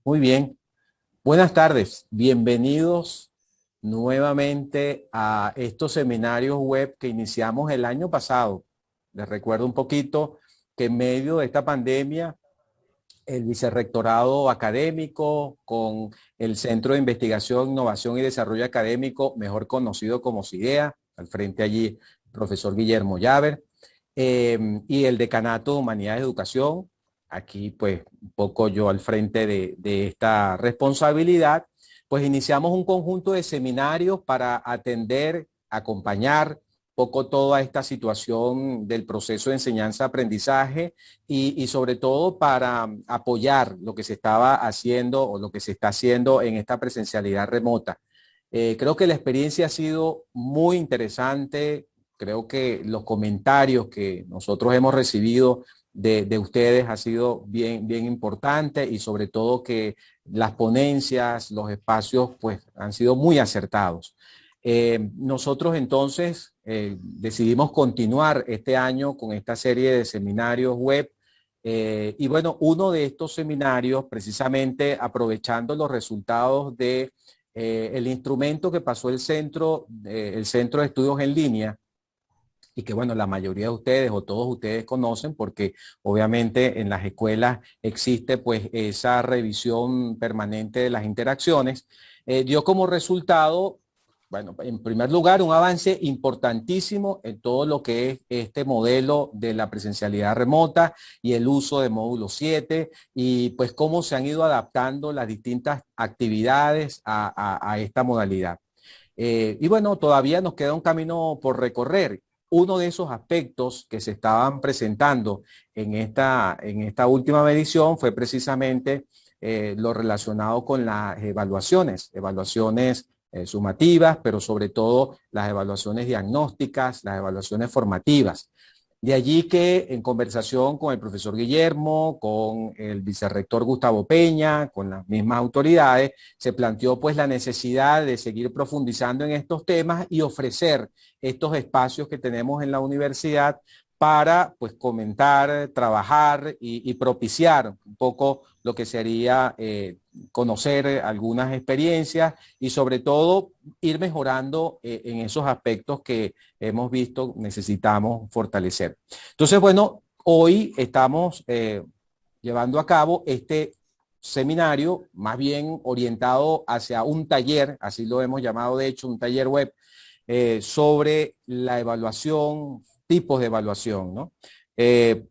Muy bien. Buenas tardes. Bienvenidos nuevamente a estos seminarios web que iniciamos el año pasado. Les recuerdo un poquito que en medio de esta pandemia, el Vicerrectorado Académico con el Centro de Investigación, Innovación y Desarrollo Académico, mejor conocido como CIDEA, al frente allí el profesor Guillermo Llaver, y el Decanato de Humanidades de Educación, aquí pues un poco yo al frente de esta responsabilidad, pues iniciamos un conjunto de seminarios para atender, acompañar poco toda esta situación del proceso de enseñanza-aprendizaje y sobre todo para apoyar lo que se estaba haciendo o lo que se está haciendo en esta presencialidad remota. Creo que la experiencia ha sido muy interesante. Creo que los comentarios que nosotros hemos recibido de ustedes ha sido bien importante y sobre todo que las ponencias, los espacios, pues han sido muy acertados. Nosotros entonces decidimos continuar este año con esta serie de seminarios web y bueno, uno de estos seminarios, precisamente aprovechando los resultados de el instrumento que pasó el Centro de Estudios en Línea, y que bueno, la mayoría de ustedes o todos ustedes conocen porque obviamente en las escuelas existe pues esa revisión permanente de las interacciones, dio como resultado, bueno, en primer lugar, un avance importantísimo en todo lo que es este modelo de la presencialidad remota y el uso de módulo 7 y pues cómo se han ido adaptando las distintas actividades a esta modalidad. Y bueno, todavía nos queda un camino por recorrer. Uno de esos aspectos que se estaban presentando en esta última medición fue precisamente lo relacionado con las evaluaciones sumativas, pero sobre todo las evaluaciones diagnósticas, las evaluaciones formativas. De allí que en conversación con el profesor Guillermo, con el vicerrector Gustavo Peña, con las mismas autoridades, se planteó pues la necesidad de seguir profundizando en estos temas y ofrecer estos espacios que tenemos en la universidad para pues comentar, trabajar y propiciar un poco lo que sería conocer algunas experiencias y sobre todo ir mejorando en esos aspectos que hemos visto necesitamos fortalecer. Entonces, bueno, hoy estamos llevando a cabo este seminario más bien orientado hacia un taller, así lo hemos llamado de hecho, un taller web sobre la evaluación, tipos de evaluación, ¿no?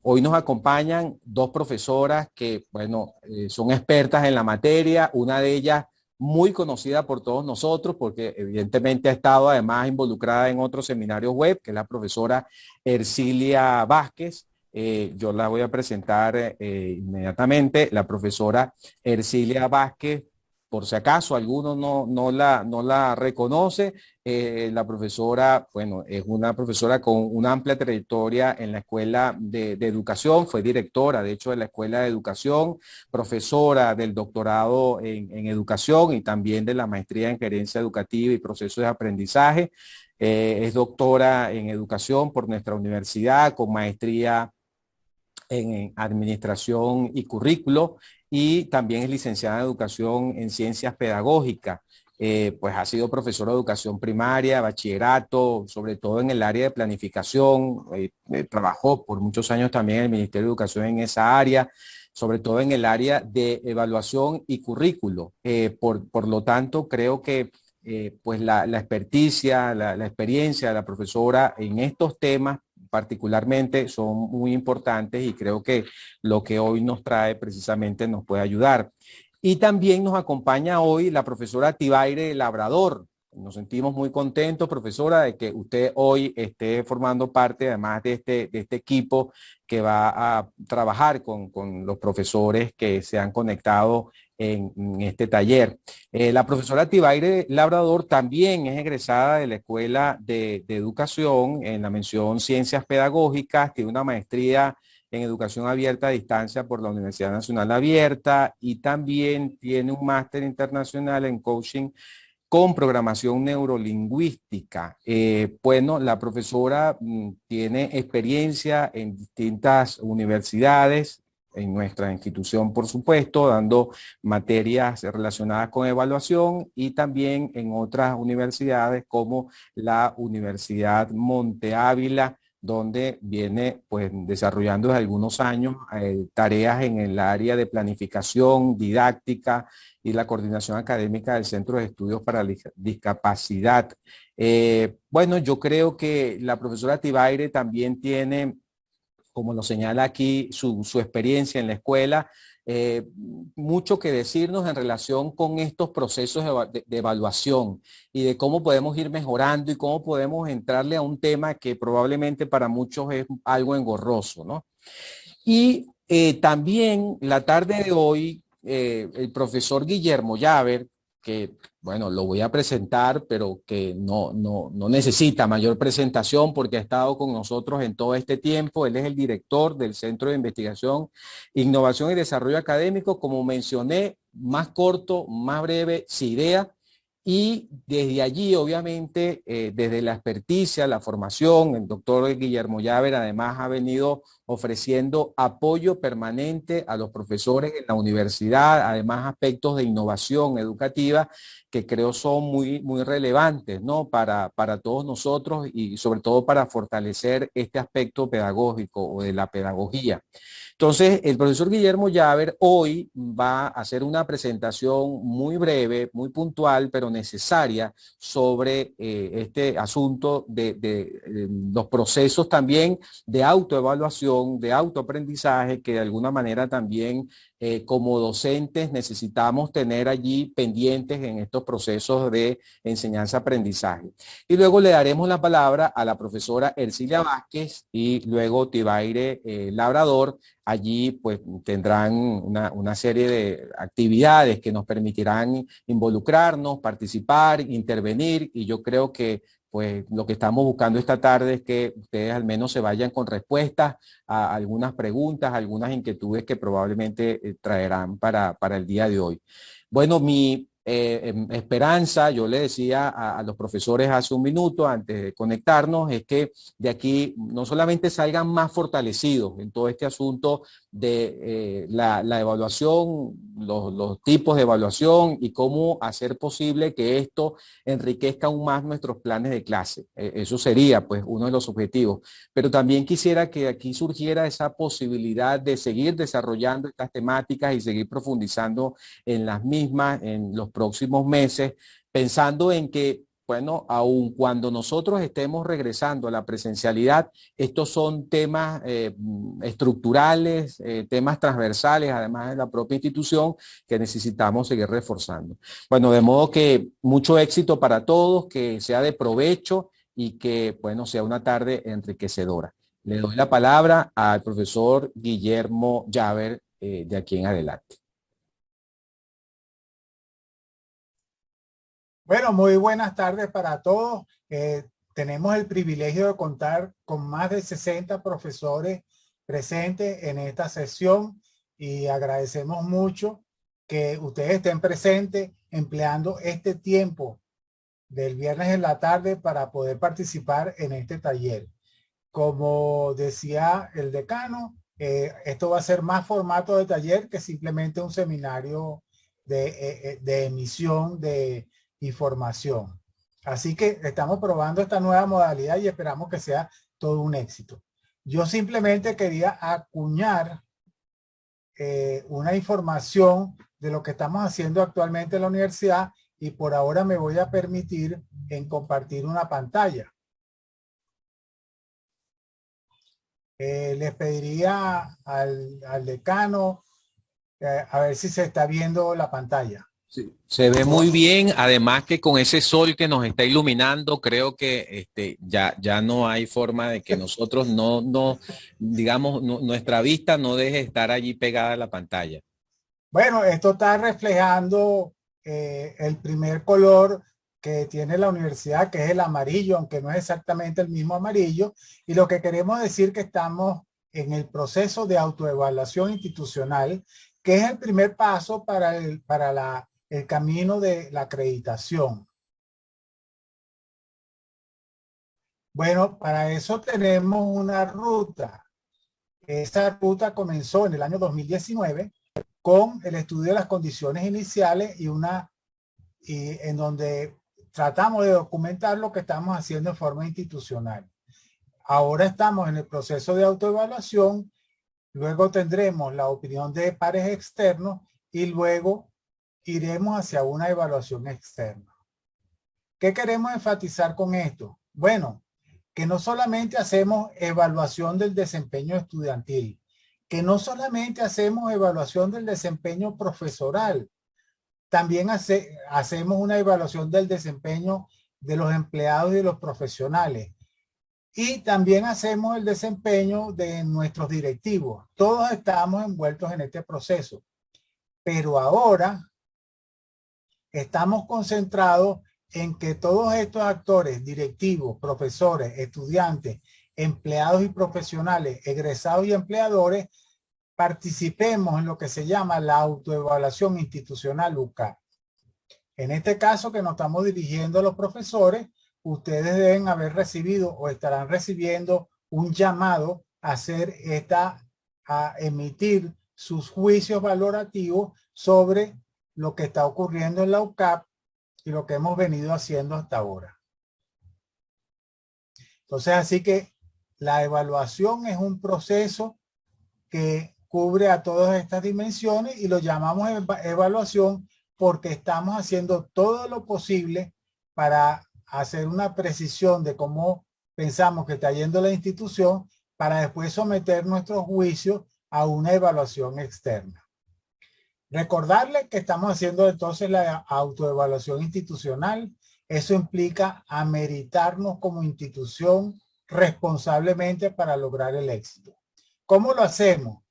Hoy nos acompañan dos profesoras que, bueno, son expertas en la materia, una de ellas muy conocida por todos nosotros porque evidentemente ha estado además involucrada en otros seminarios web, que es la profesora Ercilia Vázquez. Yo la voy a presentar inmediatamente. La profesora Ercilia Vázquez, por si acaso alguno no la reconoce, la profesora, bueno, es una profesora con una amplia trayectoria en la Escuela de Educación, fue directora, de hecho, de la Escuela de Educación, profesora del doctorado en Educación y también de la maestría en Gerencia Educativa y Procesos de Aprendizaje. Es doctora en Educación por nuestra universidad, con maestría en Administración y Currículo y también es licenciada en Educación en Ciencias Pedagógicas. Pues ha sido profesora de educación primaria, bachillerato, sobre todo en el área de planificación. Trabajó por muchos años también en el Ministerio de Educación en esa área, sobre todo en el área de evaluación y currículo. Por lo tanto, creo que pues la experticia, la experiencia de la profesora en estos temas particularmente son muy importantes y creo que lo que hoy nos trae precisamente nos puede ayudar. Y también nos acompaña hoy la profesora Tibaire Labrador. Nos sentimos muy contentos, profesora, de que usted hoy esté formando parte, además de este equipo que va a trabajar con los profesores que se han conectado en este taller. La profesora Tibaire Labrador también es egresada de la Escuela de Educación en la mención Ciencias Pedagógicas, tiene una maestría en Educación Abierta a Distancia por la Universidad Nacional Abierta y también tiene un máster internacional en coaching con programación neurolingüística. Bueno, la profesora tiene experiencia en distintas universidades, en nuestra institución, por supuesto, dando materias relacionadas con evaluación y también en otras universidades como la Universidad Monte Ávila, donde viene pues desarrollando desde algunos años tareas en el área de planificación, didáctica y la coordinación académica del Centro de Estudios para la Discapacidad. Bueno, yo creo que la profesora Tibaire también tiene, como lo señala aquí, su experiencia en la escuela, eh, mucho que decirnos en relación con estos procesos de evaluación y de cómo podemos ir mejorando y cómo podemos entrarle a un tema que probablemente para muchos es algo engorroso, ¿no? Y también la tarde de hoy, el profesor Guillermo Llaver, que bueno, lo voy a presentar, pero que no necesita mayor presentación porque ha estado con nosotros en todo este tiempo. Él es el director del Centro de Investigación, Innovación y Desarrollo Académico, como mencioné, más corto, más breve, CIDEA. Y desde allí, obviamente, desde la experticia, la formación, el doctor Guillermo Llaver además ha venido ofreciendo apoyo permanente a los profesores en la universidad, además aspectos de innovación educativa que creo son muy relevantes, ¿no? Para todos nosotros y sobre todo para fortalecer este aspecto pedagógico o de la pedagogía. Entonces, el profesor Guillermo Llaver hoy va a hacer una presentación muy breve, muy puntual, pero necesaria sobre este asunto de los procesos también de autoevaluación, de autoaprendizaje, que de alguna manera también como docentes necesitamos tener allí pendientes en estos procesos de enseñanza-aprendizaje. Y luego le daremos la palabra a la profesora Ercilia Vázquez y luego Tibaire Labrador. Allí pues tendrán una serie de actividades que nos permitirán involucrarnos, participar, intervenir y yo creo que pues lo que estamos buscando esta tarde es que ustedes al menos se vayan con respuestas a algunas preguntas, algunas inquietudes que probablemente traerán para el día de hoy. Bueno, mi esperanza, yo le decía a los profesores hace un minuto antes de conectarnos, es que de aquí no solamente salgan más fortalecidos en todo este asunto de la evaluación, los tipos de evaluación y cómo hacer posible que esto enriquezca aún más nuestros planes de clase. Eso sería pues uno de los objetivos. Pero también quisiera que aquí surgiera esa posibilidad de seguir desarrollando estas temáticas y seguir profundizando en las mismas en los próximos meses, pensando en que bueno, aun cuando nosotros estemos regresando a la presencialidad, estos son temas estructurales, temas transversales, además de la propia institución, que necesitamos seguir reforzando. Bueno, de modo que mucho éxito para todos, que sea de provecho y que, bueno, sea una tarde enriquecedora. Le doy la palabra al profesor Guillermo Llaver de aquí en adelante. Bueno, muy buenas tardes para todos. Tenemos el privilegio de contar con más de 60 profesores presentes en esta sesión y agradecemos mucho que ustedes estén presentes empleando este tiempo del viernes en la tarde para poder participar en este taller. Como decía el decano, esto va a ser más formato de taller que simplemente un seminario de emisión de información. Así que estamos probando esta nueva modalidad y esperamos que sea todo un éxito. Yo simplemente quería acuñar una información de lo que estamos haciendo actualmente en la universidad y por ahora me voy a permitir en compartir una pantalla. Les pediría al decano a ver si se está viendo la pantalla. Sí, se ve muy bien, además que con ese sol que nos está iluminando, creo que ya no hay forma de que nosotros digamos, nuestra vista no deje de estar allí pegada a la pantalla. Bueno, esto está reflejando el primer color que tiene la universidad, que es el amarillo, aunque no es exactamente el mismo amarillo. Y lo que queremos decir que estamos en el proceso de autoevaluación institucional, que es el primer paso para el camino de la acreditación. Bueno, para eso tenemos una ruta. Esa ruta comenzó en el año 2019 con el estudio de las condiciones iniciales y en donde tratamos de documentar lo que estamos haciendo en forma institucional. Ahora estamos en el proceso de autoevaluación, luego tendremos la opinión de pares externos y luego iremos hacia una evaluación externa. ¿Qué queremos enfatizar con esto? Bueno, que no solamente hacemos evaluación del desempeño estudiantil, que no solamente hacemos evaluación del desempeño profesoral, también hacemos una evaluación del desempeño de los empleados y de los profesionales. Y también hacemos el desempeño de nuestros directivos. Todos estamos envueltos en este proceso. Pero ahora estamos concentrados en que todos estos actores, directivos, profesores, estudiantes, empleados y profesionales, egresados y empleadores, participemos en lo que se llama la autoevaluación institucional UCAP. En este caso que nos estamos dirigiendo a los profesores, ustedes deben haber recibido o estarán recibiendo un llamado a emitir sus juicios valorativos sobre lo que está ocurriendo en la UCAP y lo que hemos venido haciendo hasta ahora. Entonces, así que la evaluación es un proceso que cubre a todas estas dimensiones y lo llamamos evaluación porque estamos haciendo todo lo posible para hacer una precisión de cómo pensamos que está yendo la institución para después someter nuestros juicios a una evaluación externa. Recordarles que estamos haciendo entonces la autoevaluación institucional. Eso implica ameritarnos como institución responsablemente para lograr el éxito. ¿Cómo lo hacemos?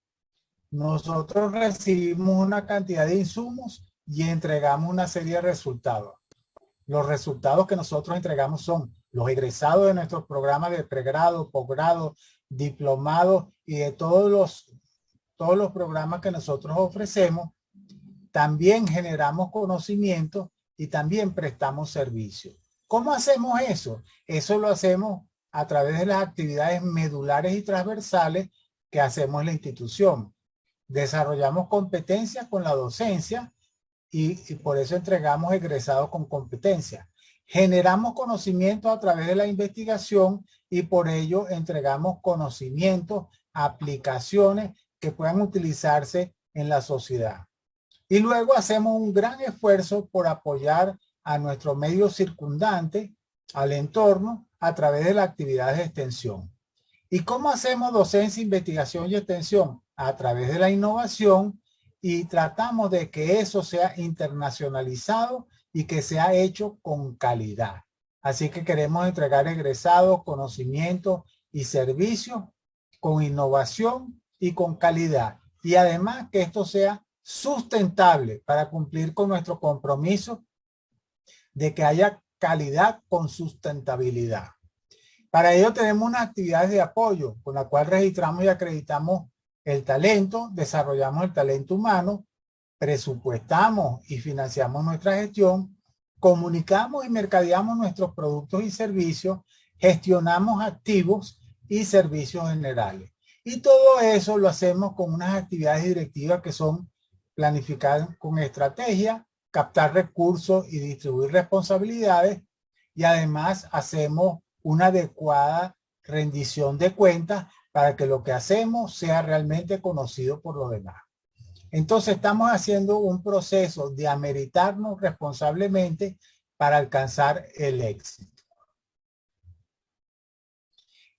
Nosotros recibimos una cantidad de insumos y entregamos una serie de resultados. Los resultados que nosotros entregamos son los egresados de nuestros programas de pregrado, posgrado, diplomado y de todos los programas que nosotros ofrecemos. También generamos conocimiento y también prestamos servicio. ¿Cómo hacemos eso? Eso lo hacemos a través de las actividades medulares y transversales que hacemos en la institución. Desarrollamos competencias con la docencia y por eso entregamos egresados con competencia. Generamos conocimiento a través de la investigación y por ello entregamos conocimientos, aplicaciones que puedan utilizarse en la sociedad. Y luego hacemos un gran esfuerzo por apoyar a nuestro medio circundante, al entorno, a través de las actividades de extensión. ¿Y cómo hacemos docencia, investigación y extensión? A través de la innovación y tratamos de que eso sea internacionalizado y que sea hecho con calidad. Así que queremos entregar egresados, conocimientos y servicios con innovación y con calidad. Y además que esto sea sustentable para cumplir con nuestro compromiso de que haya calidad con sustentabilidad. Para ello tenemos unas actividades de apoyo con la cual registramos y acreditamos el talento, desarrollamos el talento humano, presupuestamos y financiamos nuestra gestión, comunicamos y mercadeamos nuestros productos y servicios, gestionamos activos y servicios generales. Y todo eso lo hacemos con unas actividades directivas que son planificar con estrategia, captar recursos y distribuir responsabilidades, y además hacemos una adecuada rendición de cuentas para que lo que hacemos sea realmente conocido por los demás. Entonces estamos haciendo un proceso de ameritarnos responsablemente para alcanzar el éxito.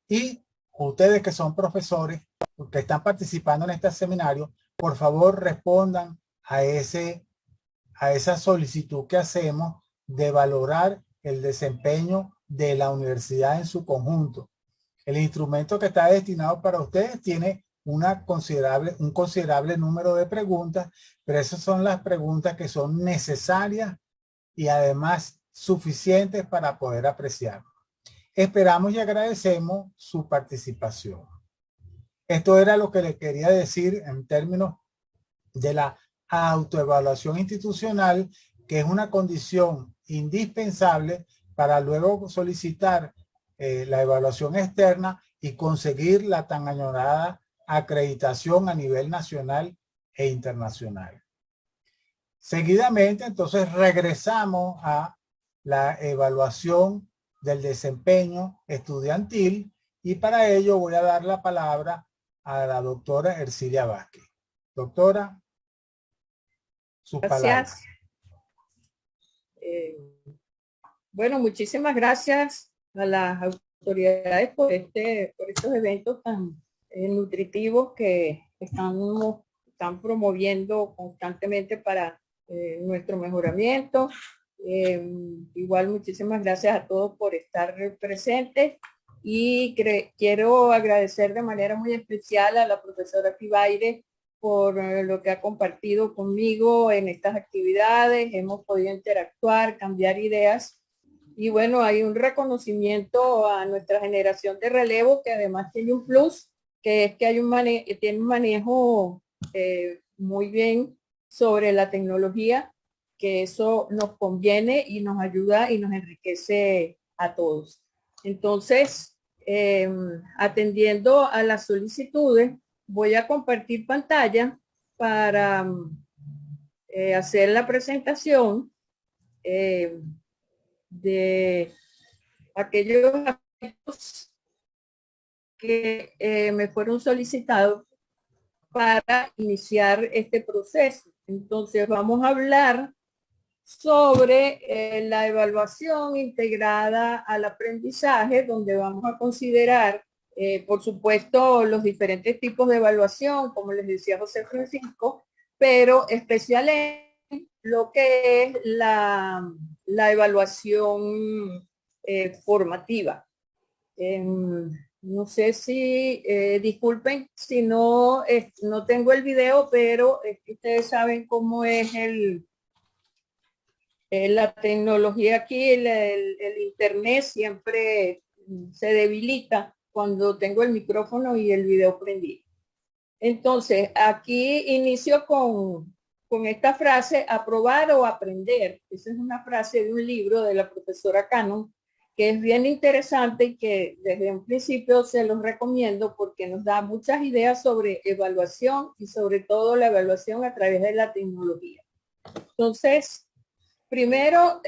Y ustedes que son profesores, que están participando en este seminario, por favor respondan a esa solicitud que hacemos de valorar el desempeño de la universidad en su conjunto. El instrumento que está destinado para ustedes tiene un considerable número de preguntas, pero esas son las preguntas que son necesarias y además suficientes para poder apreciar. Esperamos y agradecemos su participación. Esto era lo que les quería decir en términos de la autoevaluación institucional, que es una condición indispensable para luego solicitar la evaluación externa y conseguir la tan añorada acreditación a nivel nacional e internacional. Seguidamente, entonces, regresamos a la evaluación del desempeño estudiantil y para ello voy a dar la palabra a la doctora Ercilia Vázquez. Doctora, sus palabras. Bueno, muchísimas gracias a las autoridades por estos eventos tan nutritivos que están promoviendo constantemente para nuestro mejoramiento. Igual muchísimas gracias a todos por estar presentes y quiero agradecer de manera muy especial a la profesora Tibaire por lo que ha compartido conmigo en estas actividades. Hemos podido interactuar, cambiar ideas y bueno, hay un reconocimiento a nuestra generación de relevo que además tiene un plus, que es que tiene un manejo muy bien sobre la tecnología, que eso nos conviene y nos ayuda y nos enriquece a todos. Entonces, atendiendo a las solicitudes, voy a compartir pantalla para hacer la presentación de aquellos aspectos que me fueron solicitados para iniciar este proceso. Entonces vamos a hablar sobre la evaluación integrada al aprendizaje, donde vamos a considerar, por supuesto, los diferentes tipos de evaluación, como les decía José Francisco, pero especialmente lo que es la evaluación formativa. No sé si, disculpen si no tengo el video, pero ustedes saben cómo es la tecnología aquí, el internet siempre se debilita cuando tengo el micrófono y el video prendido. Entonces, aquí inicio con esta frase, aprobar o aprender. Esa es una frase de un libro de la profesora Cannon, que es bien interesante y que desde un principio se los recomiendo porque nos da muchas ideas sobre evaluación y sobre todo la evaluación a través de la tecnología. Entonces, primero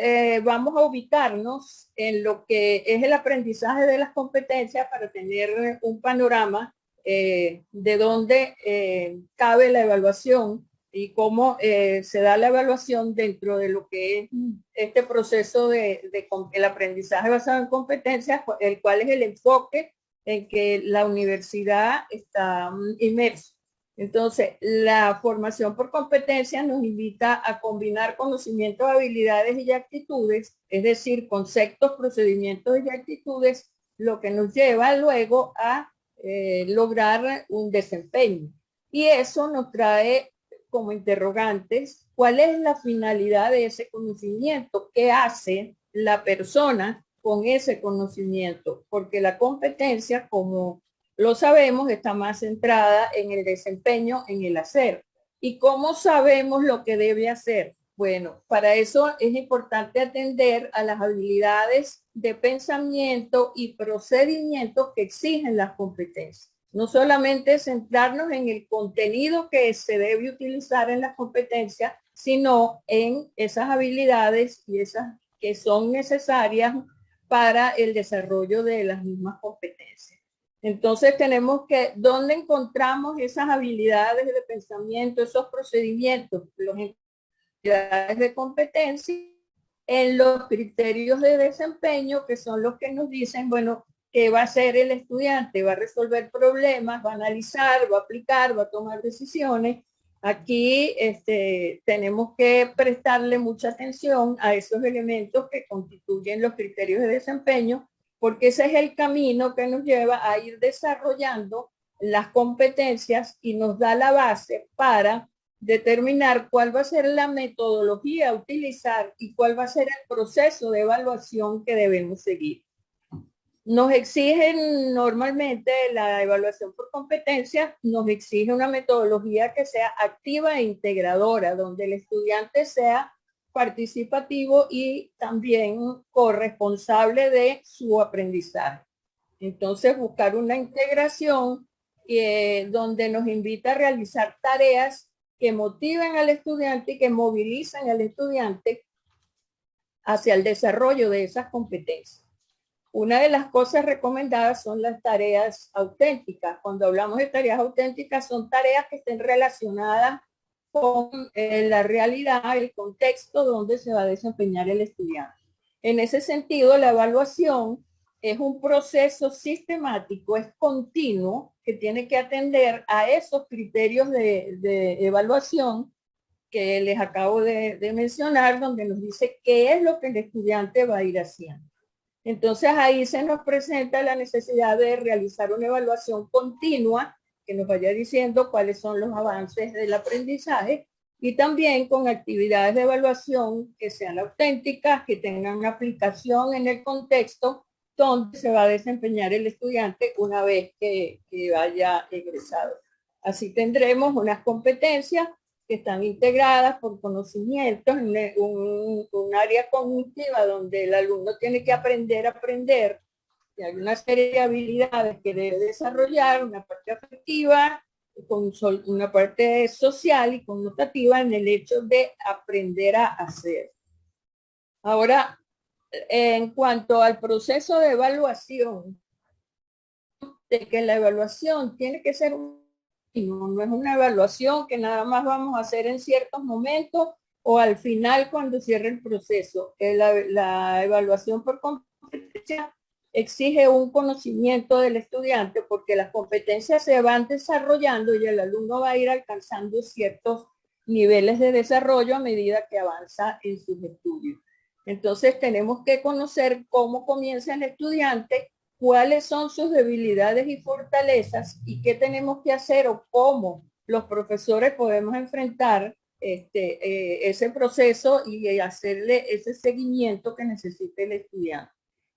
vamos a ubicarnos en lo que es el aprendizaje de las competencias para tener un panorama de dónde cabe la evaluación y cómo se da la evaluación dentro de lo que es este proceso el aprendizaje basado en competencias, el cual es el enfoque en que la universidad está inmersa. Entonces, la formación por competencias nos invita a combinar conocimientos, habilidades y actitudes, es decir, conceptos, procedimientos y actitudes, lo que nos lleva luego a lograr un desempeño. Y eso nos trae como interrogantes, ¿cuál es la finalidad de ese conocimiento? ¿Qué hace la persona con ese conocimiento? Porque la competencia, como lo sabemos, está más centrada en el desempeño, en el hacer. ¿Y cómo sabemos lo que debe hacer? Bueno, para eso es importante atender a las habilidades de pensamiento y procedimientos que exigen las competencias. No solamente centrarnos en el contenido que se debe utilizar en las competencias, sino en esas habilidades y esas que son necesarias para el desarrollo de las mismas competencias. Entonces tenemos que, ¿dónde encontramos esas habilidades de pensamiento, esos procedimientos, los habilidades de competencia? En los criterios de desempeño, que son los que nos dicen, bueno, ¿qué va a hacer el estudiante? ¿Va a resolver problemas? ¿Va a analizar? ¿Va a aplicar? ¿Va a tomar decisiones? Aquí tenemos que prestarle mucha atención a esos elementos que constituyen los criterios de desempeño, porque ese es el camino que nos lleva a ir desarrollando las competencias y nos da la base para determinar cuál va a ser la metodología a utilizar y cuál va a ser el proceso de evaluación que debemos seguir. Nos exigen normalmente la evaluación por competencias, nos exige una metodología que sea activa e integradora, donde el estudiante sea participativo y también corresponsable de su aprendizaje. Entonces, buscar una integración donde nos invita a realizar tareas que motiven al estudiante y que movilicen al estudiante hacia el desarrollo de esas competencias. Una de las cosas recomendadas son las tareas auténticas. Cuando hablamos de tareas auténticas, son tareas que estén relacionadas con la realidad, el contexto donde se va a desempeñar el estudiante. En ese sentido, la evaluación es un proceso sistemático, es continuo, que tiene que atender a esos criterios de evaluación que les acabo de mencionar, donde nos dice qué es lo que el estudiante va a ir haciendo. Entonces ahí se nos presenta la necesidad de realizar una evaluación continua que nos vaya diciendo cuáles son los avances del aprendizaje y también con actividades de evaluación que sean auténticas, que tengan una aplicación en el contexto donde se va a desempeñar el estudiante una vez que haya egresado. Así tendremos unas competencias que están integradas por conocimientos en un área cognitiva donde el alumno tiene que aprender a aprender. Y hay una serie de habilidades que debe desarrollar, una parte afectiva, con una parte social y connotativa en el hecho de aprender a hacer. Ahora, en cuanto al proceso de evaluación, de que la evaluación tiene que ser no es una evaluación que nada más vamos a hacer en ciertos momentos o al final cuando cierre el proceso. La evaluación por competencia exige un conocimiento del estudiante porque las competencias se van desarrollando y el alumno va a ir alcanzando ciertos niveles de desarrollo a medida que avanza en sus estudios. Entonces tenemos que conocer cómo comienza el estudiante, cuáles son sus debilidades y fortalezas y qué tenemos que hacer o cómo los profesores podemos enfrentar ese proceso y hacerle ese seguimiento que necesita el estudiante.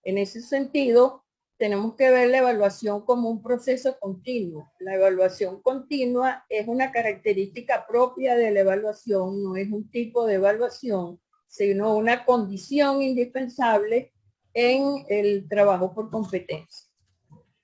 En ese sentido, tenemos que ver la evaluación como un proceso continuo. La evaluación continua es una característica propia de la evaluación, no es un tipo de evaluación, sino una condición indispensable en el trabajo por competencia.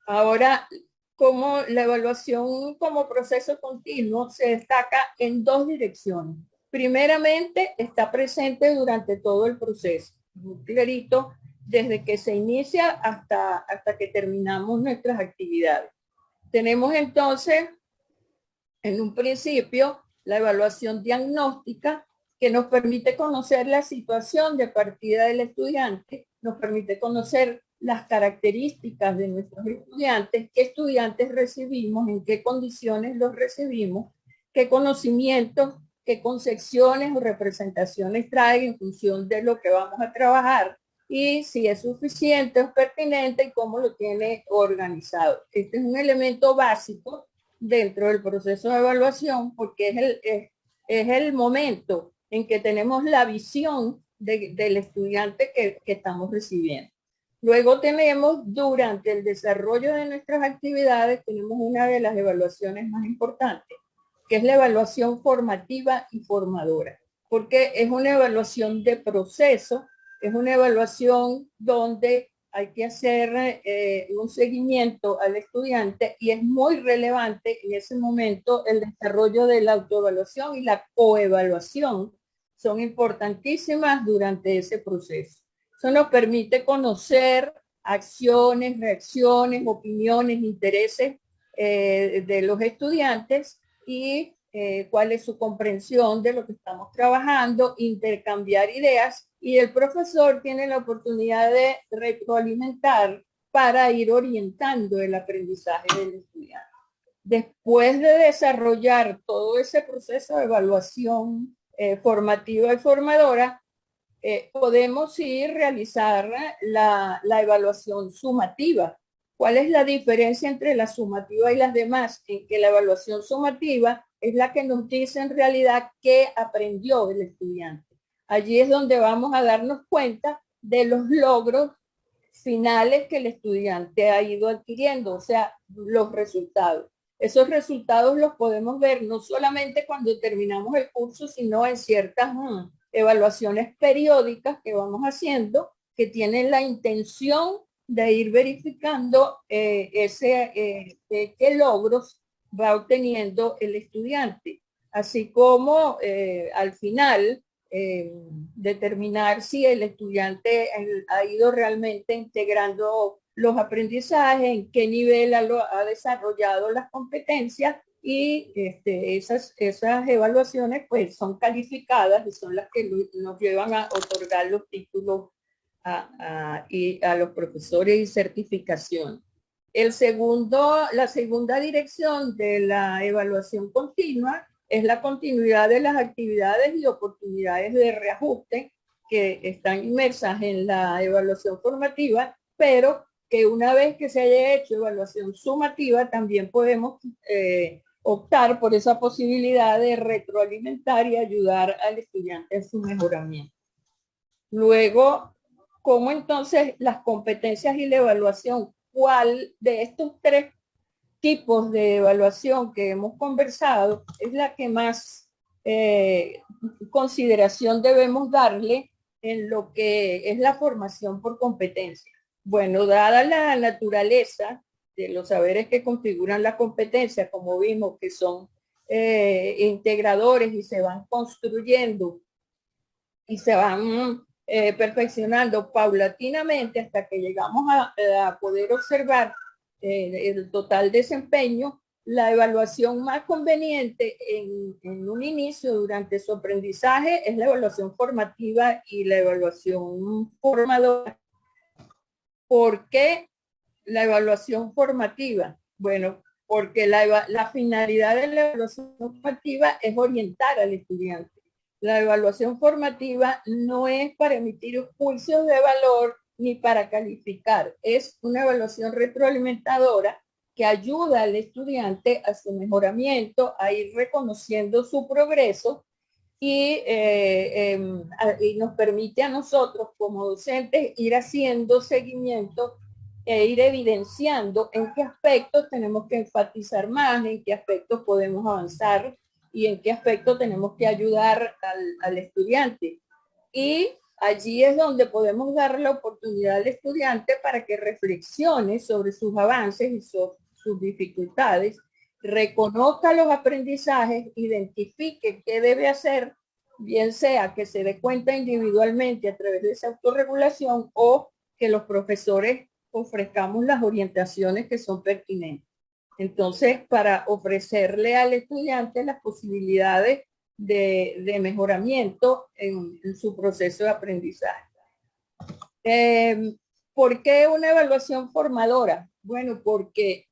Ahora, como la evaluación como proceso continuo se destaca en dos direcciones. Primeramente, está presente durante todo el proceso, muy clarito, desde que se inicia hasta que terminamos nuestras actividades. Tenemos entonces, en un principio, la evaluación diagnóstica, que nos permite conocer la situación de partida del estudiante, nos permite conocer las características de nuestros estudiantes, qué estudiantes recibimos, en qué condiciones los recibimos, qué conocimientos, qué concepciones o representaciones traen en función de lo que vamos a trabajar y si es suficiente, es pertinente y cómo lo tiene organizado. Este es un elemento básico dentro del proceso de evaluación porque es el momento en que tenemos la visión del estudiante que estamos recibiendo. Luego tenemos, durante el desarrollo de nuestras actividades, tenemos una de las evaluaciones más importantes, que es la evaluación formativa y formadora, porque es una evaluación de proceso, es una evaluación donde hay que hacer un seguimiento al estudiante y es muy relevante en ese momento el desarrollo de la autoevaluación y la coevaluación. Son importantísimas durante ese proceso. Eso nos permite conocer acciones, reacciones, opiniones, intereses de los estudiantes y cuál es su comprensión de lo que estamos trabajando, intercambiar ideas y el profesor tiene la oportunidad de retroalimentar para ir orientando el aprendizaje del estudiante. Después de desarrollar todo ese proceso de evaluación formativa y formadora, podemos ir realizar la evaluación sumativa. ¿Cuál es la diferencia entre la sumativa y las demás? En que la evaluación sumativa es la que nos dice en realidad qué aprendió el estudiante. Allí es donde vamos a darnos cuenta de los logros finales que el estudiante ha ido adquiriendo, o sea, los resultados. Esos resultados los podemos ver no solamente cuando terminamos el curso, sino en ciertas evaluaciones periódicas que vamos haciendo, que tienen la intención de ir verificando qué logros va obteniendo el estudiante, así como al final determinar si el estudiante ha ido realmente integrando los aprendizajes, en qué nivel ha desarrollado las competencias, y esas evaluaciones pues son calificadas y son las que nos llevan a otorgar los títulos y a los profesores y certificación. La segunda dirección de la evaluación continua es la continuidad de las actividades y oportunidades de reajuste que están inmersas en la evaluación formativa, pero que una vez que se haya hecho evaluación sumativa, también podemos optar por esa posibilidad de retroalimentar y ayudar al estudiante en su mejoramiento. Luego, ¿cómo entonces las competencias y la evaluación? ¿Cuál de estos tres tipos de evaluación que hemos conversado es la que más consideración debemos darle en lo que es la formación por competencia? Bueno, dada la naturaleza de los saberes que configuran la competencia, como vimos que son integradores y se van construyendo y se van perfeccionando paulatinamente hasta que llegamos a poder observar el total desempeño, la evaluación más conveniente en un inicio durante su aprendizaje es la evaluación formativa y la evaluación formadora. ¿Por qué la evaluación formativa? Bueno, porque la finalidad de la evaluación formativa es orientar al estudiante. La evaluación formativa no es para emitir juicios de valor ni para calificar. Es una evaluación retroalimentadora que ayuda al estudiante a su mejoramiento, a ir reconociendo su progreso y nos permite a nosotros como docentes ir haciendo seguimiento e ir evidenciando en qué aspectos tenemos que enfatizar más, en qué aspectos podemos avanzar y en qué aspectos tenemos que ayudar al estudiante. Y allí es donde podemos dar la oportunidad al estudiante para que reflexione sobre sus avances y sus dificultades, reconozca los aprendizajes, identifique qué debe hacer, bien sea que se dé cuenta individualmente a través de esa autorregulación o que los profesores ofrezcamos las orientaciones que son pertinentes. Entonces, para ofrecerle al estudiante las posibilidades de mejoramiento en su proceso de aprendizaje. ¿Por qué una evaluación formadora? Bueno, porque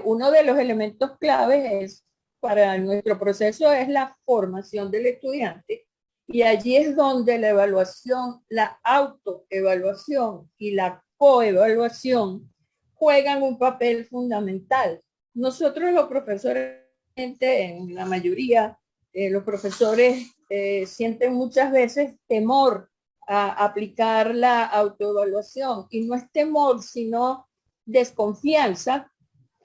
uno de los elementos claves para nuestro proceso es la formación del estudiante, y allí es donde la evaluación, la autoevaluación y la coevaluación juegan un papel fundamental. Nosotros los profesores, en la mayoría, los profesores sienten muchas veces temor a aplicar la autoevaluación, y no es temor, sino desconfianza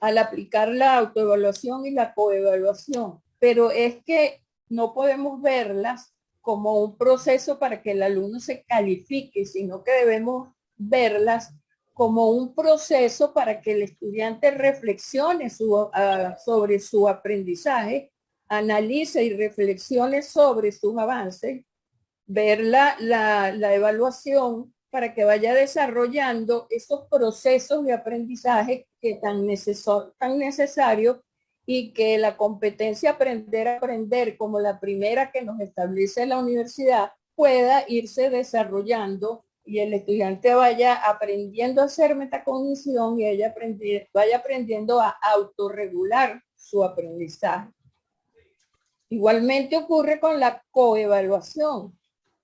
al aplicar la autoevaluación y la coevaluación. Pero es que no podemos verlas como un proceso para que el alumno se califique, sino que debemos verlas como un proceso para que el estudiante reflexione sobre su aprendizaje, analice y reflexione sobre sus avances, ver la evaluación para que vaya desarrollando esos procesos de aprendizaje que tan necesarios, y que la competencia aprender a aprender, como la primera que nos establece la universidad, pueda irse desarrollando y el estudiante vaya aprendiendo a hacer metacognición y vaya aprendiendo a autorregular su aprendizaje. Igualmente ocurre con la coevaluación.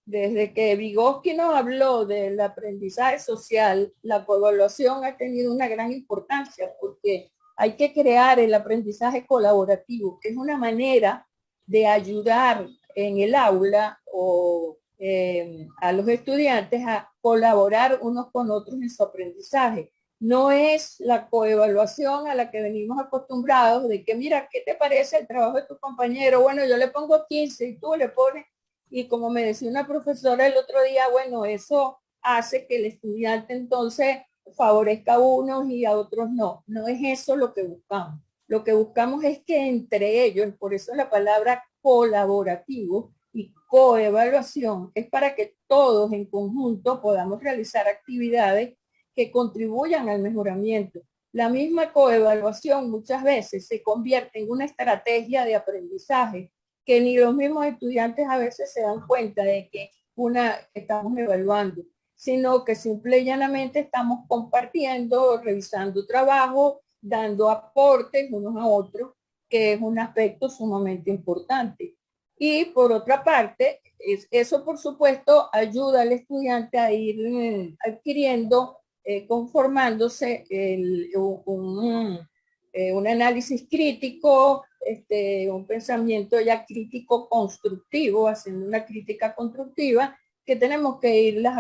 Desde que Vygotsky nos habló del aprendizaje social, la coevaluación ha tenido una gran importancia, porque hay que crear el aprendizaje colaborativo, que es una manera de ayudar en el aula o a los estudiantes a colaborar unos con otros en su aprendizaje. No es la coevaluación a la que venimos acostumbrados, de que mira, ¿qué te parece el trabajo de tu compañero? Bueno, yo le pongo 15 y tú le pones, y como me decía una profesora el otro día, bueno, eso hace que el estudiante entonces favorezca a unos y a otros no. No es eso lo que buscamos. Lo que buscamos es que entre ellos, por eso la palabra colaborativo y coevaluación, es para que todos en conjunto podamos realizar actividades que contribuyan al mejoramiento. La misma coevaluación muchas veces se convierte en una estrategia de aprendizaje que ni los mismos estudiantes a veces se dan cuenta de que estamos evaluando, sino que simple y llanamente estamos compartiendo, revisando trabajo, dando aportes unos a otros, que es un aspecto sumamente importante. Y por otra parte, eso por supuesto ayuda al estudiante a ir adquiriendo, conformándose un análisis crítico, un pensamiento ya crítico constructivo, haciendo una crítica constructiva que tenemos que irlos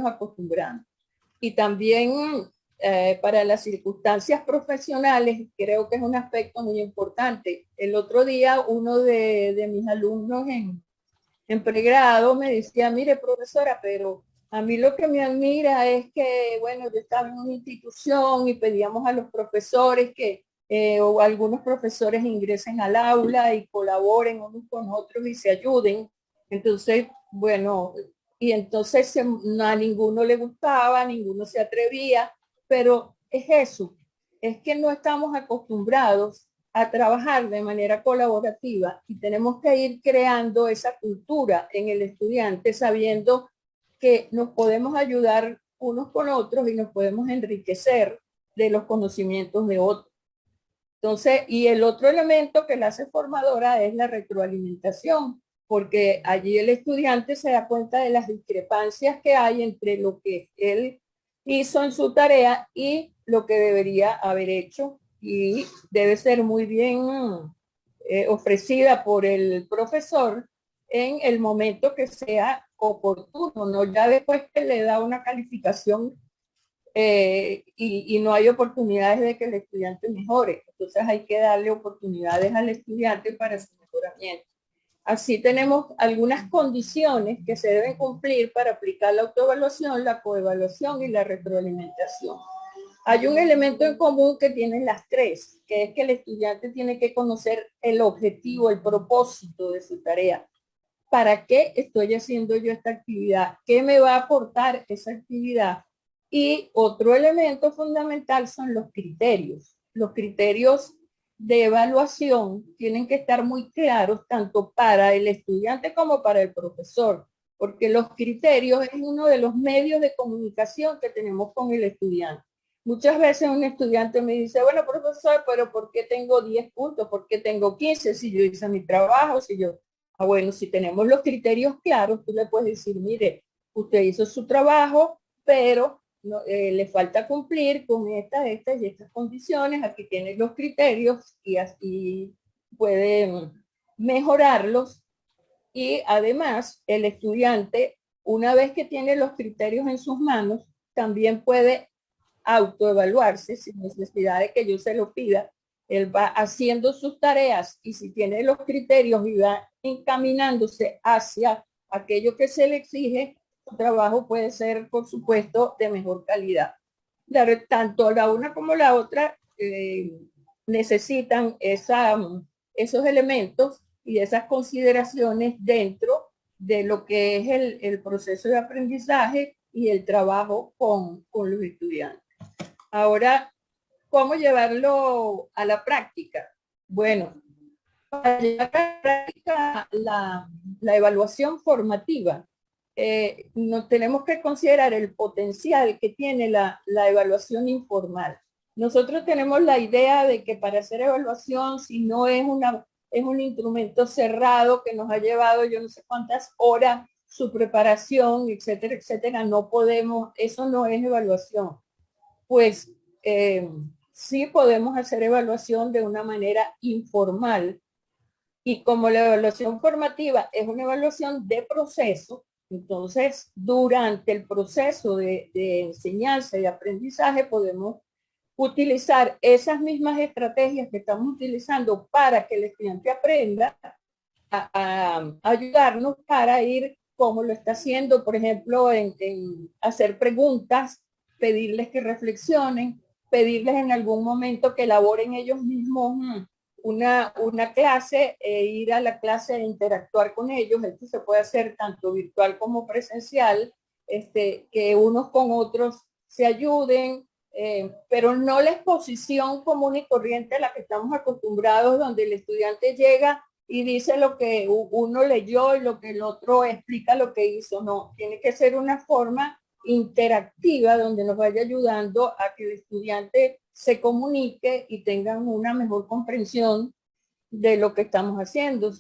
acostumbrando. Y también para las circunstancias profesionales, creo que es un aspecto muy importante. El otro día uno de mis alumnos en pregrado me decía, mire profesora, pero a mí lo que me admira es que, bueno, yo estaba en una institución y pedíamos a los profesores que, o algunos profesores ingresen al aula y colaboren unos con otros y se ayuden. Entonces, bueno, y entonces a ninguno le gustaba, ninguno se atrevía, pero es eso, es que no estamos acostumbrados a trabajar de manera colaborativa y tenemos que ir creando esa cultura en el estudiante sabiendo que nos podemos ayudar unos con otros y nos podemos enriquecer de los conocimientos de otros. Entonces, y el otro elemento que la hace formadora es la retroalimentación, porque allí el estudiante se da cuenta de las discrepancias que hay entre lo que él hizo en su tarea y lo que debería haber hecho, y debe ser muy bien ofrecida por el profesor en el momento que sea oportuno, no ya después que le da una calificación y no hay oportunidades de que el estudiante mejore. Entonces hay que darle oportunidades al estudiante para su mejoramiento. Así tenemos algunas condiciones que se deben cumplir para aplicar la autoevaluación, la coevaluación y la retroalimentación. Hay un elemento en común que tienen las tres, que es que el estudiante tiene que conocer el objetivo, el propósito de su tarea. ¿Para qué estoy haciendo yo esta actividad? ¿Qué me va a aportar esa actividad? Y otro elemento fundamental son los criterios. Los criterios de evaluación tienen que estar muy claros tanto para el estudiante como para el profesor, porque los criterios es uno de los medios de comunicación que tenemos con el estudiante. Muchas veces un estudiante me dice, bueno, profesor, pero ¿por qué tengo 10 puntos? ¿Por qué tengo 15? Si yo hice mi trabajo, si yo... Ah, bueno, si tenemos los criterios claros, tú le puedes decir, mire, usted hizo su trabajo, pero no, le falta cumplir con estas y estas condiciones, aquí tienen los criterios y así pueden mejorarlos. Y además, el estudiante, una vez que tiene los criterios en sus manos, también puede autoevaluarse sin necesidad de que yo se lo pida. Él va haciendo sus tareas y si tiene los criterios y va encaminándose hacia aquello que se le exige, su trabajo puede ser, por supuesto, de mejor calidad. Tanto la una como la otra necesitan esos elementos y esas consideraciones dentro de lo que es el proceso de aprendizaje y el trabajo con los estudiantes. Ahora, ¿cómo llevarlo a la práctica? Bueno, para llevar a la práctica la evaluación formativa, no tenemos que considerar el potencial que tiene la evaluación informal. Nosotros tenemos la idea de que para hacer evaluación, si no es un instrumento cerrado que nos ha llevado yo no sé cuántas horas su preparación, etcétera, etcétera, no podemos, eso no es evaluación. Pues sí podemos hacer evaluación de una manera informal y como la evaluación formativa es una evaluación de proceso, entonces durante el proceso de enseñanza y aprendizaje podemos utilizar esas mismas estrategias que estamos utilizando para que el estudiante aprenda a ayudarnos para ir como lo está haciendo, por ejemplo, en hacer preguntas pedirles que reflexionen, pedirles en algún momento que elaboren ellos mismos una clase e ir a la clase e interactuar con ellos. Esto se puede hacer tanto virtual como presencial, que unos con otros se ayuden, pero no la exposición común y corriente a la que estamos acostumbrados, donde el estudiante llega y dice lo que uno leyó y lo que el otro explica lo que hizo. No, tiene que ser una forma interactiva donde nos vaya ayudando a que el estudiante se comunique y tengan una mejor comprensión de lo que estamos haciendo.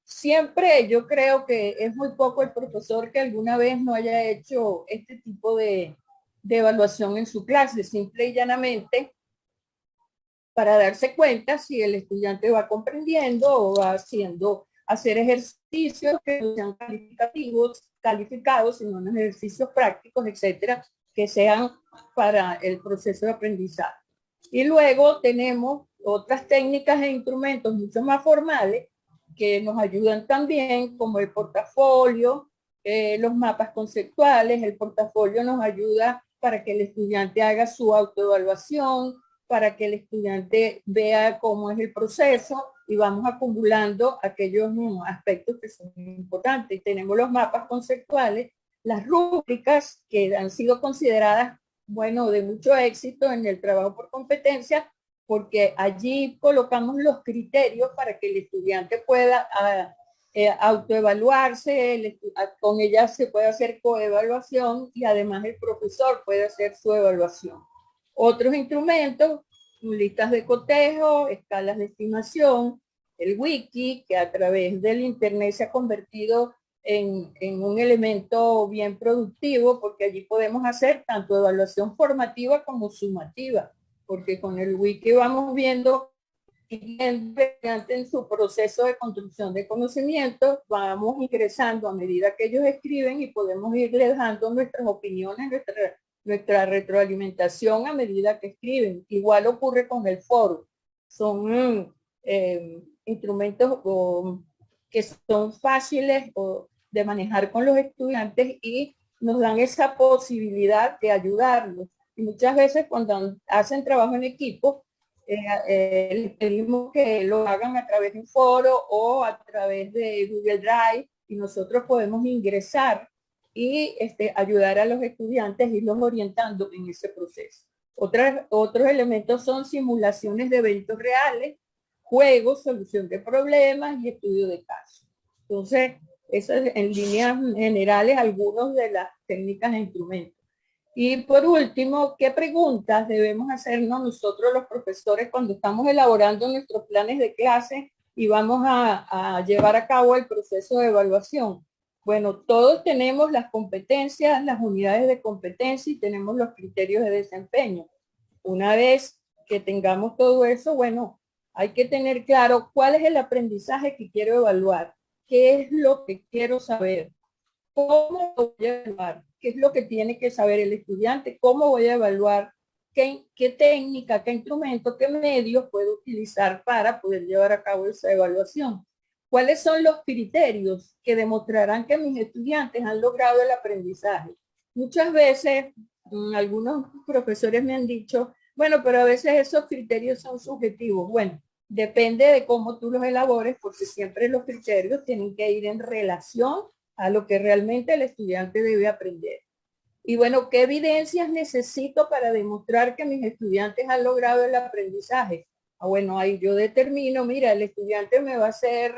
Siempre yo creo que es muy poco el profesor que alguna vez no haya hecho este tipo de evaluación en su clase, simple y llanamente para darse cuenta si el estudiante va comprendiendo o va hacer ejercicios que no sean calificados, sino unos ejercicios prácticos, etcétera, que sean para el proceso de aprendizaje. Y luego tenemos otras técnicas e instrumentos mucho más formales que nos ayudan también, como el portafolio, los mapas conceptuales. El portafolio nos ayuda para que el estudiante haga su autoevaluación, para que el estudiante vea cómo es el proceso y vamos acumulando aquellos aspectos que son importantes. Tenemos los mapas conceptuales, las rúbricas que han sido consideradas, bueno, de mucho éxito en el trabajo por competencia, porque allí colocamos los criterios para que el estudiante pueda autoevaluarse, con ellas se puede hacer coevaluación y además el profesor puede hacer su evaluación. Otros instrumentos, listas de cotejo, escalas de estimación, el wiki, que a través del internet se ha convertido en un elemento bien productivo, porque allí podemos hacer tanto evaluación formativa como sumativa, porque con el wiki vamos viendo en su proceso de construcción de conocimiento, vamos ingresando a medida que ellos escriben y podemos irles dando nuestras opiniones, nuestra retroalimentación a medida que escriben. Igual ocurre con el foro. Son instrumentos que son fáciles de manejar con los estudiantes y nos dan esa posibilidad de ayudarlos. Y muchas veces cuando hacen trabajo en equipo, les pedimos que lo hagan a través de un foro o a través de Google Drive y nosotros podemos ingresar y ayudar a los estudiantes y los orientando en ese proceso. Otros elementos son simulaciones de eventos reales, juegos, solución de problemas y estudio de casos. Entonces, esas en líneas generales algunos de las técnicas e instrumentos. Y por último, ¿qué preguntas debemos hacernos nosotros los profesores cuando estamos elaborando nuestros planes de clase y vamos a llevar a cabo el proceso de evaluación? Bueno, todos tenemos las competencias, las unidades de competencia y tenemos los criterios de desempeño. Una vez que tengamos todo eso, bueno, hay que tener claro cuál es el aprendizaje que quiero evaluar, qué es lo que quiero saber, cómo lo voy a evaluar, qué es lo que tiene que saber el estudiante, cómo voy a evaluar, qué técnica, qué instrumento, qué medios puedo utilizar para poder llevar a cabo esa evaluación. ¿Cuáles son los criterios que demostrarán que mis estudiantes han logrado el aprendizaje? Muchas veces, algunos profesores me han dicho, bueno, pero a veces esos criterios son subjetivos. Bueno, depende de cómo tú los elabores, porque siempre los criterios tienen que ir en relación a lo que realmente el estudiante debe aprender. Y bueno, ¿qué evidencias necesito para demostrar que mis estudiantes han logrado el aprendizaje? Bueno, ahí yo determino, mira, el estudiante me va a hacer,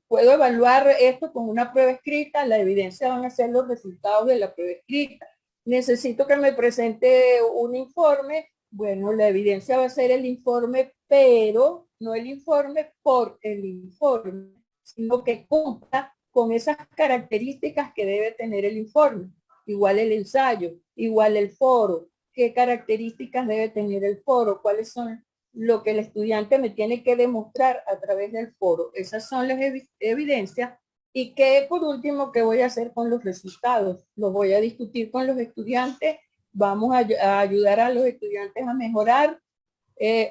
puedo evaluar esto con una prueba escrita, la evidencia van a ser los resultados de la prueba escrita. Necesito que me presente un informe, bueno, la evidencia va a ser el informe, pero no el informe por el informe, sino que cumpla con esas características que debe tener el informe. Igual el ensayo, igual el foro, qué características debe tener el foro, cuáles son lo que el estudiante me tiene que demostrar a través del foro. Esas son las evidencias. Y que por último, ¿qué voy a hacer con los resultados? Los voy a discutir con los estudiantes, vamos a ayudar a los estudiantes a mejorar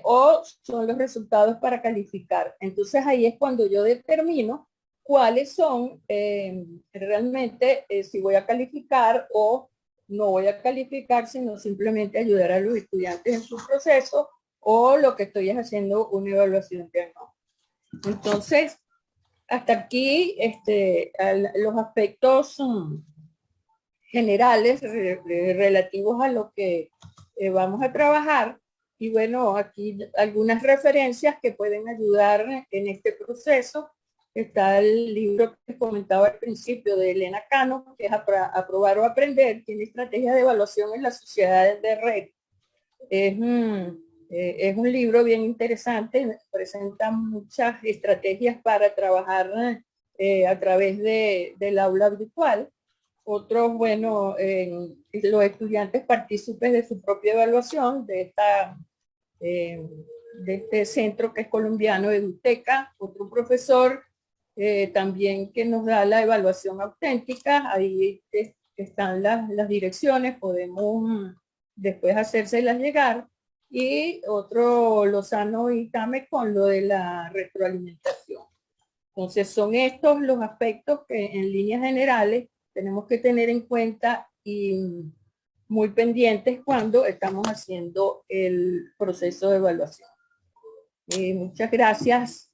o son los resultados para calificar. Entonces ahí es cuando yo determino cuáles son realmente si voy a calificar o no voy a calificar, sino simplemente ayudar a los estudiantes en su proceso, o lo que estoy haciendo una evaluación diagnóstica. Entonces, hasta aquí los aspectos generales relativos a lo que vamos a trabajar. Y bueno, aquí algunas referencias que pueden ayudar en este proceso. Está el libro que comentaba al principio de Elena Cano, que es Aprobar o Aprender, tiene estrategias de evaluación en las sociedades de red. Es un libro bien interesante, presenta muchas estrategias para trabajar a través del aula virtual. Otros, bueno, los estudiantes partícipes de su propia evaluación de este centro que es colombiano, Eduteca. Otro profesor también que nos da la evaluación auténtica. Ahí están las direcciones, podemos después hacérselas llegar. Y otro, Lozano y Tame, con lo de la retroalimentación. Entonces son estos los aspectos que en líneas generales tenemos que tener en cuenta y muy pendientes cuando estamos haciendo el proceso de evaluación. Muchas gracias.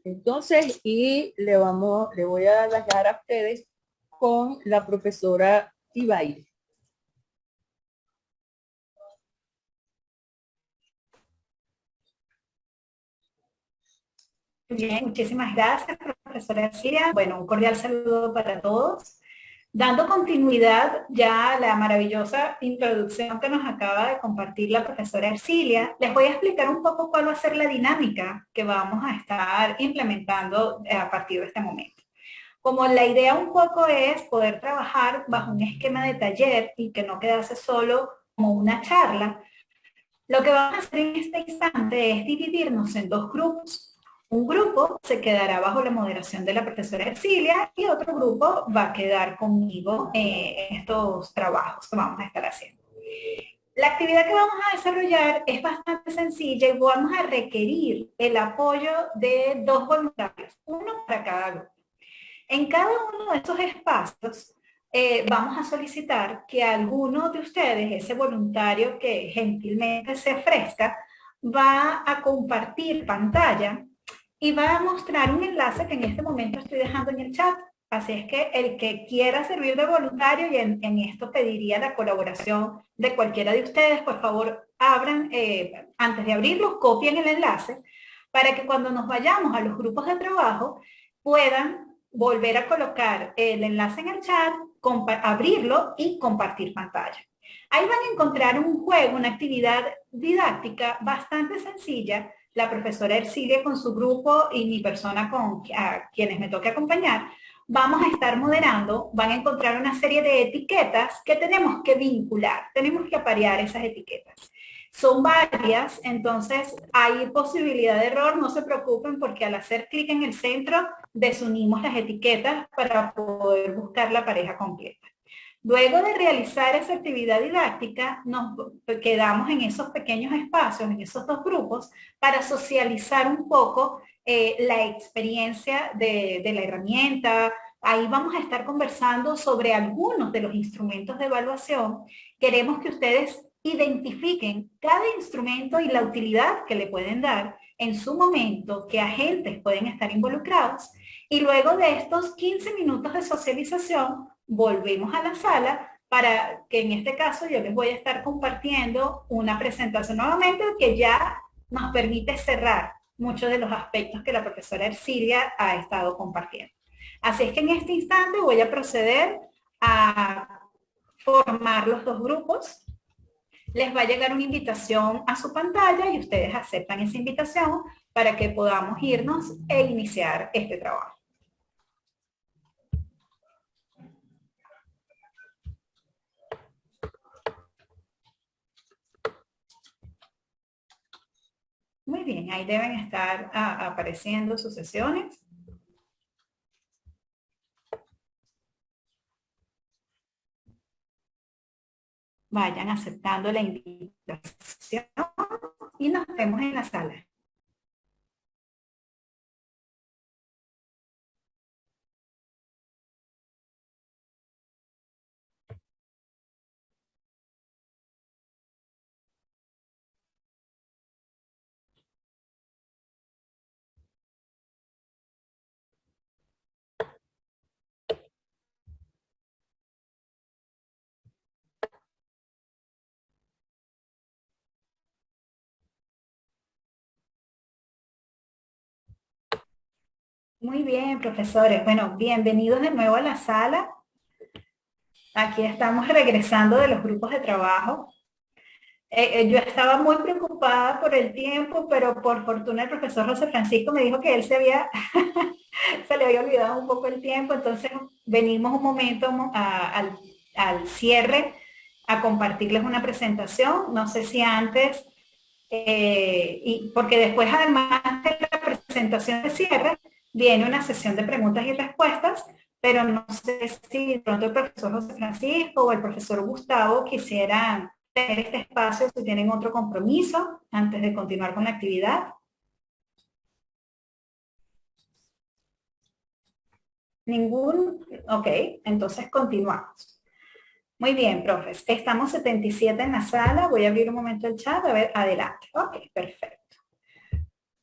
Entonces, y le voy a dejar a ustedes con la profesora Ibaire. Bien, muchísimas gracias, profesora Ercilia. Bueno, un cordial saludo para todos. Dando continuidad ya a la maravillosa introducción que nos acaba de compartir la profesora Ercilia, les voy a explicar un poco cuál va a ser la dinámica que vamos a estar implementando a partir de este momento. Como la idea un poco es poder trabajar bajo un esquema de taller y que no quedase solo como una charla, lo que vamos a hacer en este instante es dividirnos en dos grupos. Un grupo se quedará bajo la moderación de la profesora Ercilia y otro grupo va a quedar conmigo en estos trabajos que vamos a estar haciendo. La actividad que vamos a desarrollar es bastante sencilla y vamos a requerir el apoyo de dos voluntarios, uno para cada grupo. En cada uno de estos espacios vamos a solicitar que alguno de ustedes, ese voluntario que gentilmente se ofrezca, va a compartir pantalla y va a mostrar un enlace que en este momento estoy dejando en el chat. Así es que el que quiera servir de voluntario, y en esto pediría la colaboración de cualquiera de ustedes, por favor, abran, antes de abrirlo, copien el enlace para que cuando nos vayamos a los grupos de trabajo puedan volver a colocar el enlace en el chat, abrirlo y compartir pantalla. Ahí van a encontrar un juego, una actividad didáctica bastante sencilla. La profesora Ercilia con su grupo y mi persona a quienes me toque acompañar, vamos a estar moderando, van a encontrar una serie de etiquetas que tenemos que vincular, tenemos que aparear esas etiquetas. Son varias, entonces hay posibilidad de error, no se preocupen porque al hacer clic en el centro desunimos las etiquetas para poder buscar la pareja completa. Luego de realizar esa actividad didáctica, nos quedamos en esos pequeños espacios, en esos dos grupos, para socializar un poco la experiencia de la herramienta. Ahí vamos a estar conversando sobre algunos de los instrumentos de evaluación. Queremos que ustedes identifiquen cada instrumento y la utilidad que le pueden dar en su momento, qué agentes pueden estar involucrados. Y luego de estos 15 minutos de socialización, volvemos a la sala para que en este caso yo les voy a estar compartiendo una presentación nuevamente que ya nos permite cerrar muchos de los aspectos que la profesora Ercilia ha estado compartiendo. Así es que en este instante voy a proceder a formar los dos grupos. Les va a llegar una invitación a su pantalla y ustedes aceptan esa invitación para que podamos irnos e iniciar este trabajo. Muy bien, ahí deben estar apareciendo sus sesiones. Vayan aceptando la invitación y nos vemos en la sala. Muy bien, profesores. Bueno, bienvenidos de nuevo a la sala. Aquí estamos regresando de los grupos de trabajo. Yo estaba muy preocupada por el tiempo, pero por fortuna el profesor José Francisco me dijo que él se le había olvidado un poco el tiempo, entonces venimos un momento al cierre a compartirles una presentación. No sé si antes, y porque después además de la presentación de cierre, viene una sesión de preguntas y respuestas, pero no sé si de pronto el profesor José Francisco o el profesor Gustavo quisieran tener este espacio si tienen otro compromiso antes de continuar con la actividad. Ningún, ok, entonces continuamos. Muy bien, profes, estamos 77 en la sala, voy a abrir un momento el chat, a ver, adelante. Ok, perfecto.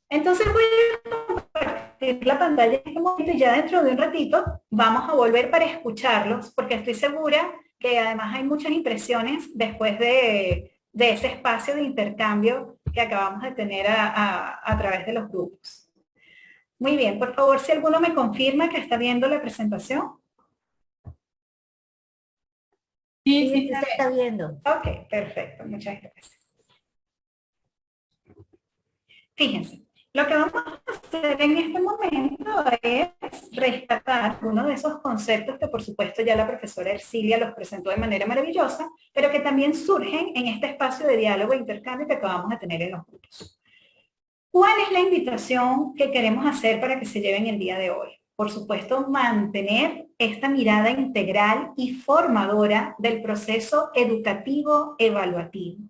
Entonces voy a compartir la pantalla en este momento y ya dentro de un ratito vamos a volver para escucharlos, porque estoy segura que además hay muchas impresiones después de ese espacio de intercambio que acabamos de tener a través de los grupos. Muy bien, por favor, si alguno me confirma que está viendo la presentación. Sí, sí, se está viendo. Ok, perfecto, muchas gracias. Fíjense, lo que vamos a hacer en este momento es rescatar uno de esos conceptos que por supuesto ya la profesora Ercilia los presentó de manera maravillosa, pero que también surgen en este espacio de diálogo e intercambio que acabamos de tener en los grupos. ¿Cuál es la invitación que queremos hacer para que se lleven el día de hoy? Por supuesto, mantener esta mirada integral y formadora del proceso educativo evaluativo.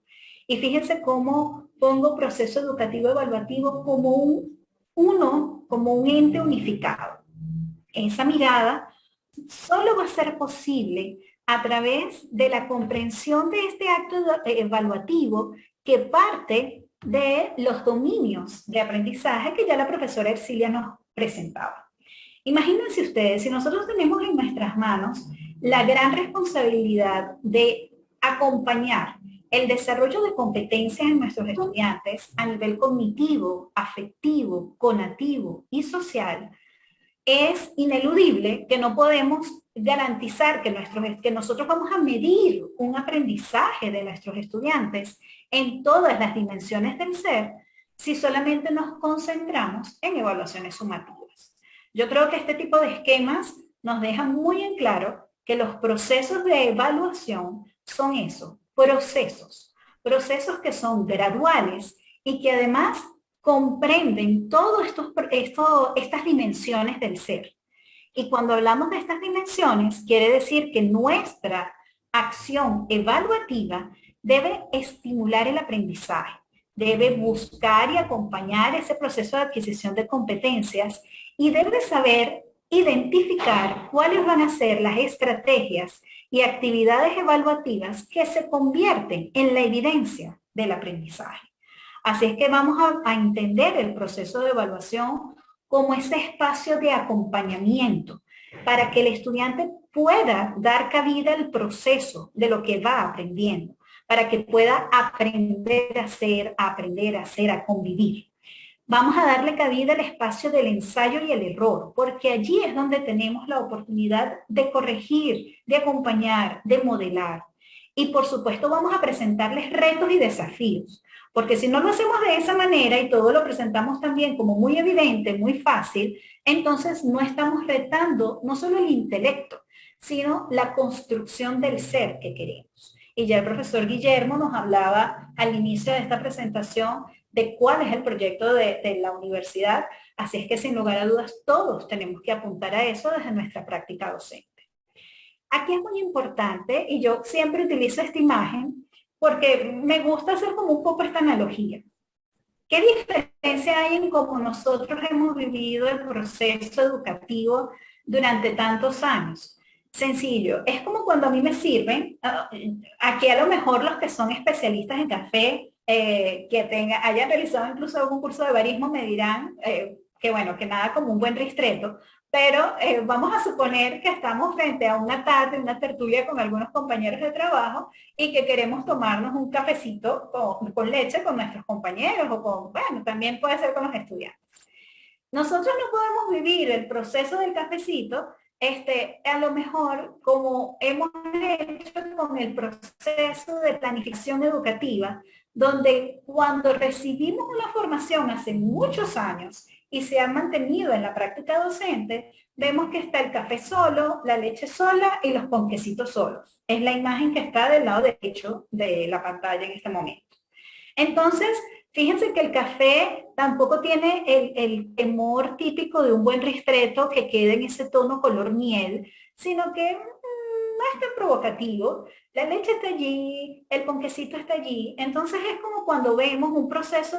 Y fíjense cómo pongo proceso educativo evaluativo como un ente unificado. Esa mirada solo va a ser posible a través de la comprensión de este acto evaluativo que parte de los dominios de aprendizaje que ya la profesora Ercilia nos presentaba. Imagínense ustedes, si nosotros tenemos en nuestras manos la gran responsabilidad de acompañar el desarrollo de competencias en nuestros estudiantes a nivel cognitivo, afectivo, conativo y social, es ineludible que no podemos garantizar que nosotros vamos a medir un aprendizaje de nuestros estudiantes en todas las dimensiones del ser si solamente nos concentramos en evaluaciones sumativas. Yo creo que este tipo de esquemas nos dejan muy en claro que los procesos de evaluación son eso, procesos que son graduales y que además comprenden todas estas dimensiones del ser. Y cuando hablamos de estas dimensiones, quiere decir que nuestra acción evaluativa debe estimular el aprendizaje, debe buscar y acompañar ese proceso de adquisición de competencias y debe saber identificar cuáles van a ser las estrategias y actividades evaluativas que se convierten en la evidencia del aprendizaje. Así es que vamos a entender el proceso de evaluación como ese espacio de acompañamiento para que el estudiante pueda dar cabida al proceso de lo que va aprendiendo, para que pueda aprender a hacer, a convivir. Vamos a darle cabida al espacio del ensayo y el error, porque allí es donde tenemos la oportunidad de corregir, de acompañar, de modelar. Y por supuesto vamos a presentarles retos y desafíos, porque si no lo hacemos de esa manera y todo lo presentamos también como muy evidente, muy fácil, entonces no estamos retando no solo el intelecto, sino la construcción del ser que queremos. Y ya el profesor Guillermo nos hablaba al inicio de esta presentación de cuál es el proyecto de la universidad, así es que sin lugar a dudas todos tenemos que apuntar a eso desde nuestra práctica docente. Aquí es muy importante, y yo siempre utilizo esta imagen, porque me gusta hacer como un poco esta analogía. ¿Qué diferencia hay en cómo nosotros hemos vivido el proceso educativo durante tantos años? Sencillo, es como cuando a mí me sirven, aquí a lo mejor los que son especialistas en café, hayan realizado incluso algún curso de barismo me dirán que bueno, que nada como un buen ristreto, pero vamos a suponer que estamos frente a una tarde, una tertulia con algunos compañeros de trabajo y que queremos tomarnos un cafecito con leche con nuestros compañeros o con, bueno, también puede ser con los estudiantes. Nosotros no podemos vivir el proceso del cafecito a lo mejor como hemos hecho con el proceso de planificación educativa, donde cuando recibimos una formación hace muchos años y se ha mantenido en la práctica docente, vemos que está el café solo, la leche sola y los ponquecitos solos. Es la imagen que está del lado derecho de la pantalla en este momento. Entonces, fíjense que el café tampoco tiene el temor típico de un buen ristretto que quede en ese tono color miel, sino que no es tan provocativo. La leche está allí, el ponquecito está allí. Entonces es como cuando vemos un proceso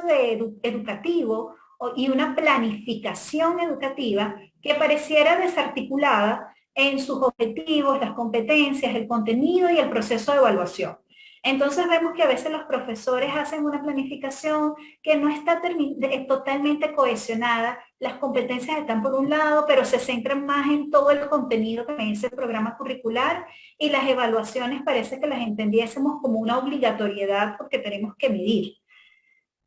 educativo y una planificación educativa que pareciera desarticulada en sus objetivos, las competencias, el contenido y el proceso de evaluación. Entonces vemos que a veces los profesores hacen una planificación que no está totalmente cohesionada, las competencias están por un lado, pero se centran más en todo el contenido que en ese programa curricular y las evaluaciones parece que las entendiésemos como una obligatoriedad porque tenemos que medir.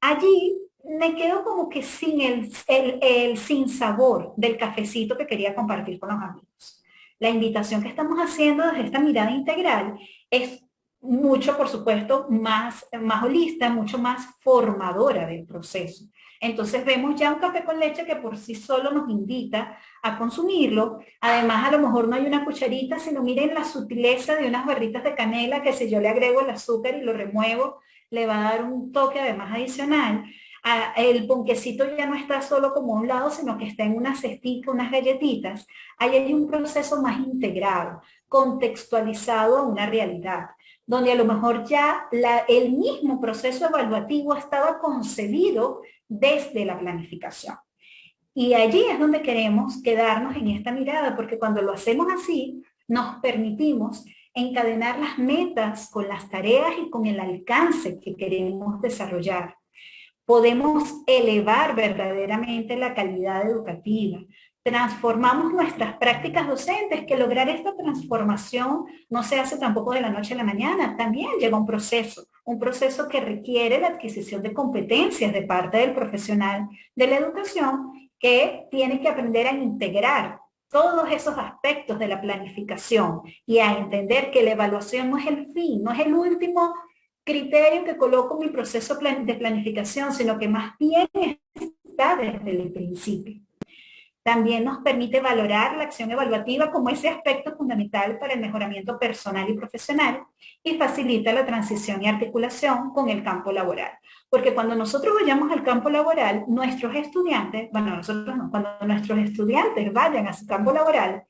Allí me quedo como que sin el sinsabor del cafecito que quería compartir con los amigos. La invitación que estamos haciendo desde esta mirada integral es mucho, por supuesto, más holista, mucho más formadora del proceso. Entonces vemos ya un café con leche que por sí solo nos invita a consumirlo. Además, a lo mejor no hay una cucharita, sino miren la sutileza de unas barritas de canela que si yo le agrego el azúcar y lo remuevo, le va a dar un toque además adicional. El ponquecito ya no está solo como a un lado, sino que está en una cestita, unas galletitas. Ahí hay un proceso más integrado, contextualizado a una realidad, donde a lo mejor ya el mismo proceso evaluativo estaba concebido desde la planificación. Y allí es donde queremos quedarnos en esta mirada, porque cuando lo hacemos así, nos permitimos encadenar las metas con las tareas y con el alcance que queremos desarrollar. Podemos elevar verdaderamente la calidad educativa. Transformamos nuestras prácticas docentes, que lograr esta transformación no se hace tampoco de la noche a la mañana, también lleva un proceso que requiere la adquisición de competencias de parte del profesional de la educación, que tiene que aprender a integrar todos esos aspectos de la planificación y a entender que la evaluación no es el fin, no es el último criterio que coloco en mi proceso de planificación, sino que más bien está desde el principio. También nos permite valorar la acción evaluativa como ese aspecto fundamental para el mejoramiento personal y profesional y facilita la transición y articulación con el campo laboral. Porque cuando nosotros vayamos al campo laboral, nuestros estudiantes, bueno, nosotros no, cuando nuestros estudiantes vayan a su campo laboral,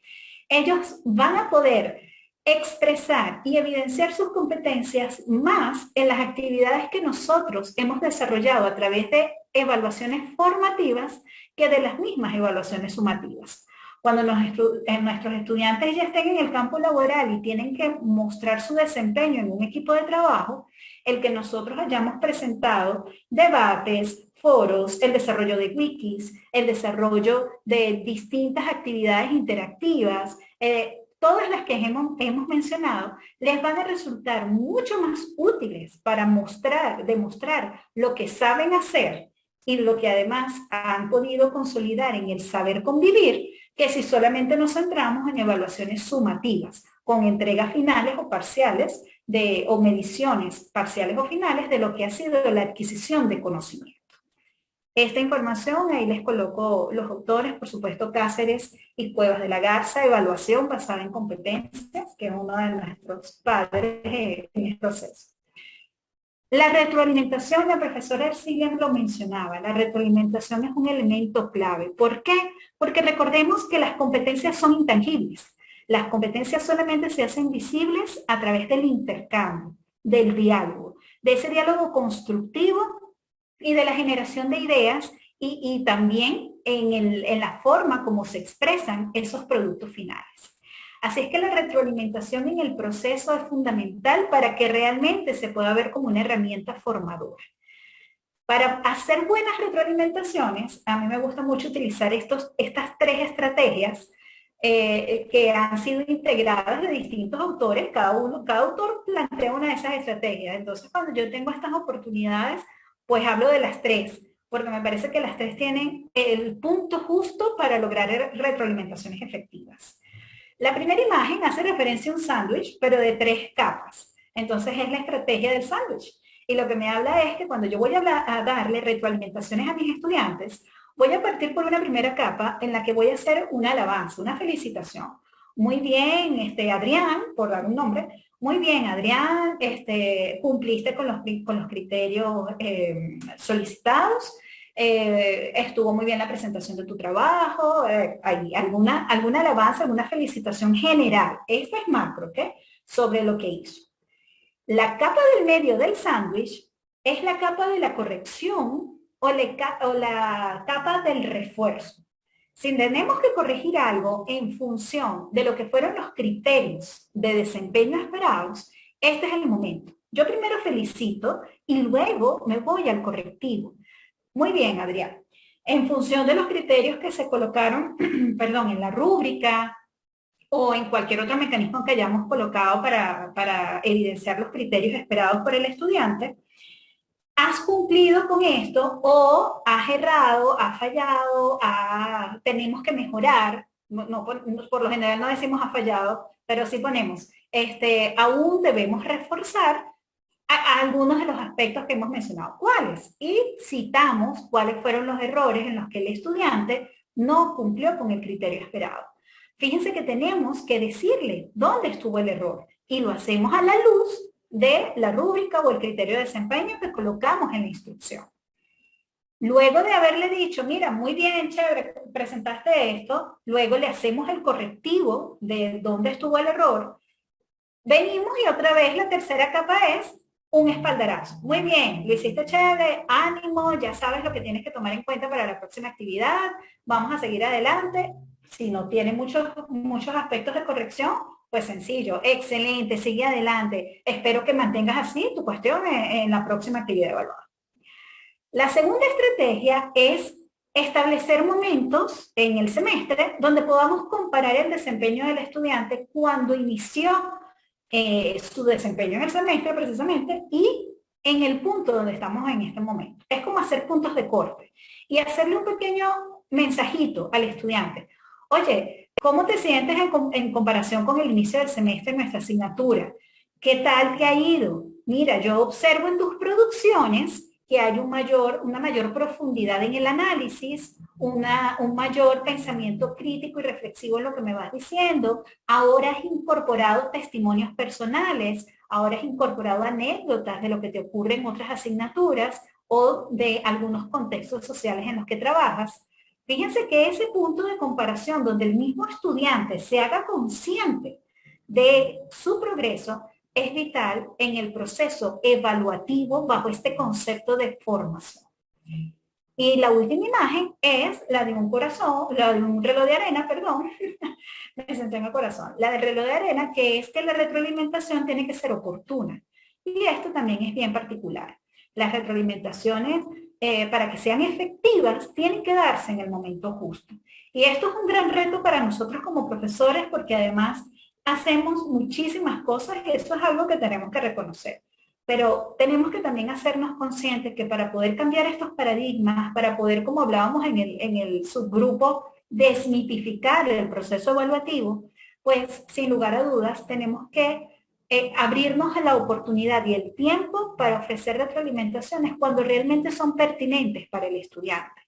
ellos van a poder expresar y evidenciar sus competencias más en las actividades que nosotros hemos desarrollado a través de evaluaciones formativas que de las mismas evaluaciones sumativas. Cuando nuestros estudiantes ya estén en el campo laboral y tienen que mostrar su desempeño en un equipo de trabajo, el que nosotros hayamos presentado debates, foros, el desarrollo de wikis, el desarrollo de distintas actividades interactivas, todas las que hemos mencionado, les van a resultar mucho más útiles para demostrar lo que saben hacer y lo que además han podido consolidar en el saber convivir, que si solamente nos centramos en evaluaciones sumativas, con entregas finales o parciales, o mediciones parciales o finales de lo que ha sido la adquisición de conocimiento. Esta información, ahí les coloco los autores, por supuesto Cáceres y Cuevas de la Garza, evaluación basada en competencias, que es uno de nuestros padres en este proceso. La retroalimentación, la profesora Ercilia lo mencionaba, la retroalimentación es un elemento clave. ¿Por qué? Porque recordemos que las competencias son intangibles. Las competencias solamente se hacen visibles a través del intercambio, del diálogo, de ese diálogo constructivo y de la generación de ideas y también en la forma como se expresan esos productos finales. Así es que la retroalimentación en el proceso es fundamental para que realmente se pueda ver como una herramienta formadora. Para hacer buenas retroalimentaciones, a mí me gusta mucho utilizar estas tres estrategias que han sido integradas de distintos autores. Cada autor plantea una de esas estrategias. Entonces, cuando yo tengo estas oportunidades, pues hablo de las tres. porque me parece que las tres tienen el punto justo para lograr retroalimentaciones efectivas. La primera imagen hace referencia a un sándwich, pero de 3 capas. Entonces es la estrategia del sándwich. Y lo que me habla es que cuando yo voy a darle retroalimentaciones a mis estudiantes, voy a partir por una primera capa en la que voy a hacer una alabanza, una felicitación. Muy bien, Adrián, por dar un nombre, muy bien, Adrián, cumpliste con los criterios solicitados, estuvo muy bien la presentación de tu trabajo, hay alguna alabanza, alguna felicitación general. Esto es macro, ¿ok? Sobre lo que hizo. La capa del medio del sándwich es la capa de la corrección o la capa del refuerzo. Si tenemos que corregir algo en función de lo que fueron los criterios de desempeño esperados, este es el momento. Yo primero felicito y luego me voy al correctivo. Muy bien, Adrián. En función de los criterios que se colocaron, perdón, en la rúbrica o en cualquier otro mecanismo que hayamos colocado para evidenciar los criterios esperados por el estudiante, ¿has cumplido con esto o has errado, has fallado, tenemos que mejorar? Por lo general no decimos has fallado, pero sí ponemos, aún debemos reforzar a algunos de los aspectos que hemos mencionado. ¿Cuáles? Y citamos cuáles fueron los errores en los que el estudiante no cumplió con el criterio esperado. Fíjense que tenemos que decirle dónde estuvo el error y lo hacemos a la luz de la rúbrica o el criterio de desempeño que colocamos en la instrucción. Luego de haberle dicho, mira, muy bien, chévere, presentaste esto, luego le hacemos el correctivo de dónde estuvo el error. Venimos y otra vez la tercera capa es un espaldarazo. Muy bien, lo hiciste chévere, ánimo, ya sabes lo que tienes que tomar en cuenta para la próxima actividad, vamos a seguir adelante. Si no tiene muchos aspectos de corrección, pues sencillo, excelente, sigue adelante. Espero que mantengas así tu cuestión en la próxima actividad evaluada. La segunda estrategia es establecer momentos en el semestre donde podamos comparar el desempeño del estudiante cuando inició su desempeño en el semestre precisamente y en el punto donde estamos en este momento. Es como hacer puntos de corte y hacerle un pequeño mensajito al estudiante. Oye, ¿cómo te sientes en comparación con el inicio del semestre en nuestra asignatura? ¿Qué tal te ha ido? Mira, yo observo en tus producciones que hay una mayor profundidad en el análisis, un mayor pensamiento crítico y reflexivo en lo que me vas diciendo. Ahora has incorporado testimonios personales, ahora has incorporado anécdotas de lo que te ocurre en otras asignaturas o de algunos contextos sociales en los que trabajas. Fíjense que ese punto de comparación donde el mismo estudiante se haga consciente de su progreso es vital en el proceso evaluativo bajo este concepto de formación. Y la última imagen es la de un corazón, la de un reloj de arena, perdón, me senté en el corazón, la del reloj de arena, que es que la retroalimentación tiene que ser oportuna. Y esto también es bien particular. Las retroalimentaciones, para que sean efectivas, tienen que darse en el momento justo. Y esto es un gran reto para nosotros como profesores, porque además hacemos muchísimas cosas y eso es algo que tenemos que reconocer. Pero tenemos que también hacernos conscientes que para poder cambiar estos paradigmas, para poder, como hablábamos en el subgrupo, desmitificar el proceso evaluativo, pues sin lugar a dudas tenemos que abrirnos a la oportunidad y el tiempo para ofrecer retroalimentaciones cuando realmente son pertinentes para el estudiante.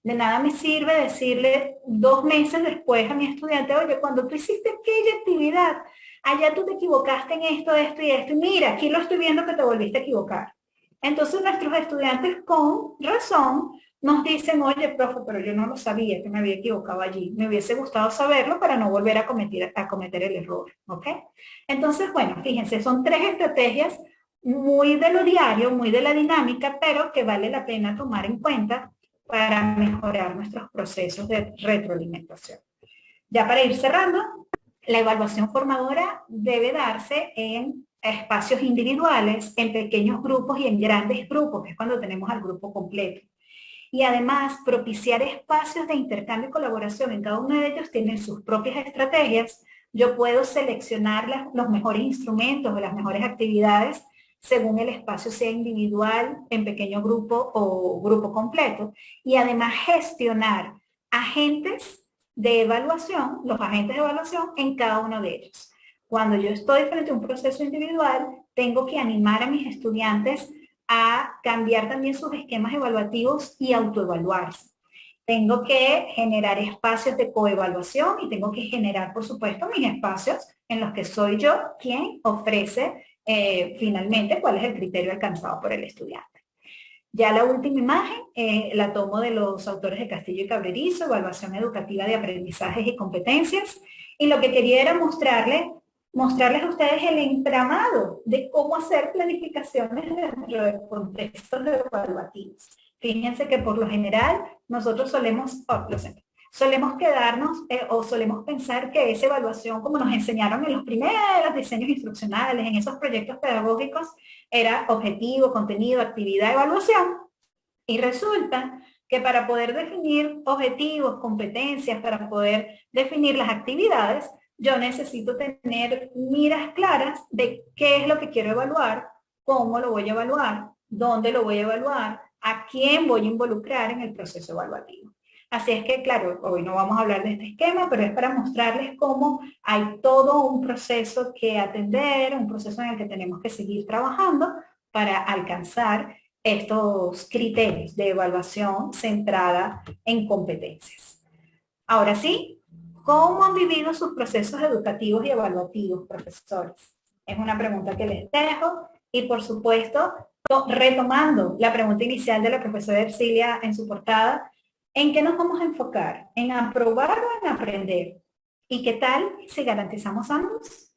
De nada me sirve decirle 2 meses después a mi estudiante, oye, cuando tú hiciste aquella actividad, allá tú te equivocaste en esto, esto y esto, y mira, aquí lo estoy viendo que te volviste a equivocar. Entonces nuestros estudiantes con razón nos dicen, oye, profe, pero yo no lo sabía que me había equivocado allí. Me hubiese gustado saberlo para no volver a cometer el error, ¿ok? Entonces, bueno, fíjense, son 3 estrategias muy de lo diario, muy de la dinámica, pero que vale la pena tomar en cuenta para mejorar nuestros procesos de retroalimentación. Ya para ir cerrando, la evaluación formadora debe darse en espacios individuales, en pequeños grupos y en grandes grupos, que es cuando tenemos al grupo completo. Y además, propiciar espacios de intercambio y colaboración. En cada uno de ellos tienen sus propias estrategias. Yo puedo seleccionar los mejores instrumentos o las mejores actividades según el espacio sea individual, en pequeño grupo o grupo completo, y además gestionar agentes de evaluación, los agentes de evaluación en cada uno de ellos. Cuando yo estoy frente a un proceso individual, tengo que animar a mis estudiantes a cambiar también sus esquemas evaluativos y autoevaluarse. Tengo que generar espacios de coevaluación y tengo que generar, por supuesto, mis espacios en los que soy yo quien ofrece finalmente cuál es el criterio alcanzado por el estudiante. Ya la última imagen la tomo de los autores de Castillo y Cabrerizo, Evaluación Educativa de Aprendizajes y Competencias, y lo que quería era mostrarles a ustedes el entramado de cómo hacer planificaciones dentro de contextos evaluativos. Fíjense que por lo general nosotros solemos quedarnos o solemos pensar que esa evaluación, como nos enseñaron en los primeros diseños instruccionales, en esos proyectos pedagógicos, era objetivo, contenido, actividad, evaluación. Y resulta que para poder definir objetivos, competencias, para poder definir las actividades, yo necesito tener miras claras de qué es lo que quiero evaluar, cómo lo voy a evaluar, dónde lo voy a evaluar, a quién voy a involucrar en el proceso evaluativo. Así es que, claro, hoy no vamos a hablar de este esquema, pero es para mostrarles cómo hay todo un proceso que atender, un proceso en el que tenemos que seguir trabajando para alcanzar estos criterios de evaluación centrada en competencias. Ahora sí, ¿cómo han vivido sus procesos educativos y evaluativos, profesores? Es una pregunta que les dejo y, por supuesto, retomando la pregunta inicial de la profesora Ercilia en su portada, ¿en qué nos vamos a enfocar? ¿En aprobar o en aprender? ¿Y qué tal si garantizamos ambos?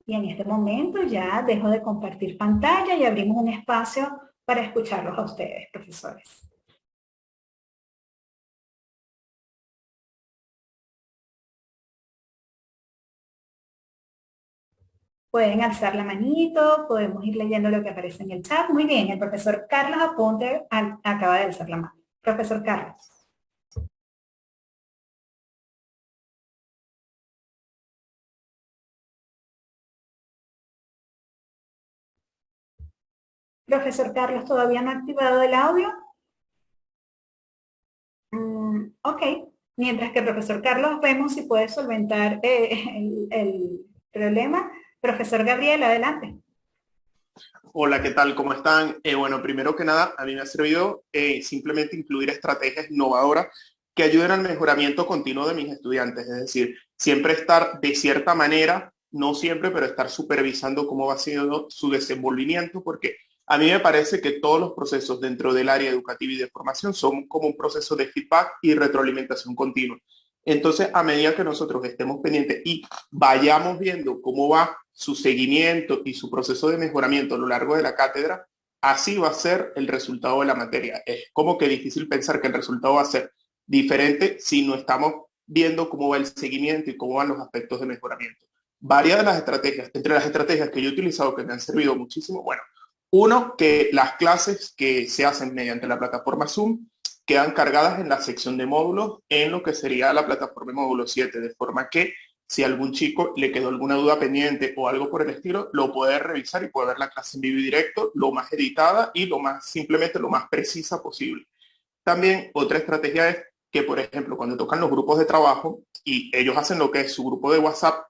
Y en este momento ya dejo de compartir pantalla y abrimos un espacio para escucharlos a ustedes, profesores. Pueden alzar la manito, podemos ir leyendo lo que aparece en el chat. Muy bien, el profesor Carlos Aponte acaba de alzar la mano. Profesor Carlos. Profesor Carlos, ¿todavía no ha activado el audio? Ok. Mientras que el profesor Carlos vemos si puede solventar el problema. Profesor Gabriel, adelante. Hola, ¿qué tal? ¿Cómo están? Bueno, primero que nada, a mí me ha servido simplemente incluir estrategias innovadoras que ayuden al mejoramiento continuo de mis estudiantes. Es decir, siempre estar de cierta manera, no siempre, pero estar supervisando cómo va siendo su desenvolvimiento, porque a mí me parece que todos los procesos dentro del área educativa y de formación son como un proceso de feedback y retroalimentación continua. Entonces, a medida que nosotros estemos pendientes y vayamos viendo cómo va su seguimiento y su proceso de mejoramiento a lo largo de la cátedra, así va a ser el resultado de la materia. Es como que difícil pensar que el resultado va a ser diferente si no estamos viendo cómo va el seguimiento y cómo van los aspectos de mejoramiento. Varias de las estrategias, entre las estrategias que yo he utilizado que me han servido muchísimo, bueno, uno, que las clases que se hacen mediante la plataforma Zoom quedan cargadas en la sección de módulos en lo que sería la plataforma de módulo 7, de forma que si a algún chico le quedó alguna duda pendiente o algo por el estilo, lo puede revisar y puede ver la clase en vivo y directo, lo más editada y simplemente lo más precisa posible. También otra estrategia es que, por ejemplo, cuando tocan los grupos de trabajo y ellos hacen lo que es su grupo de WhatsApp,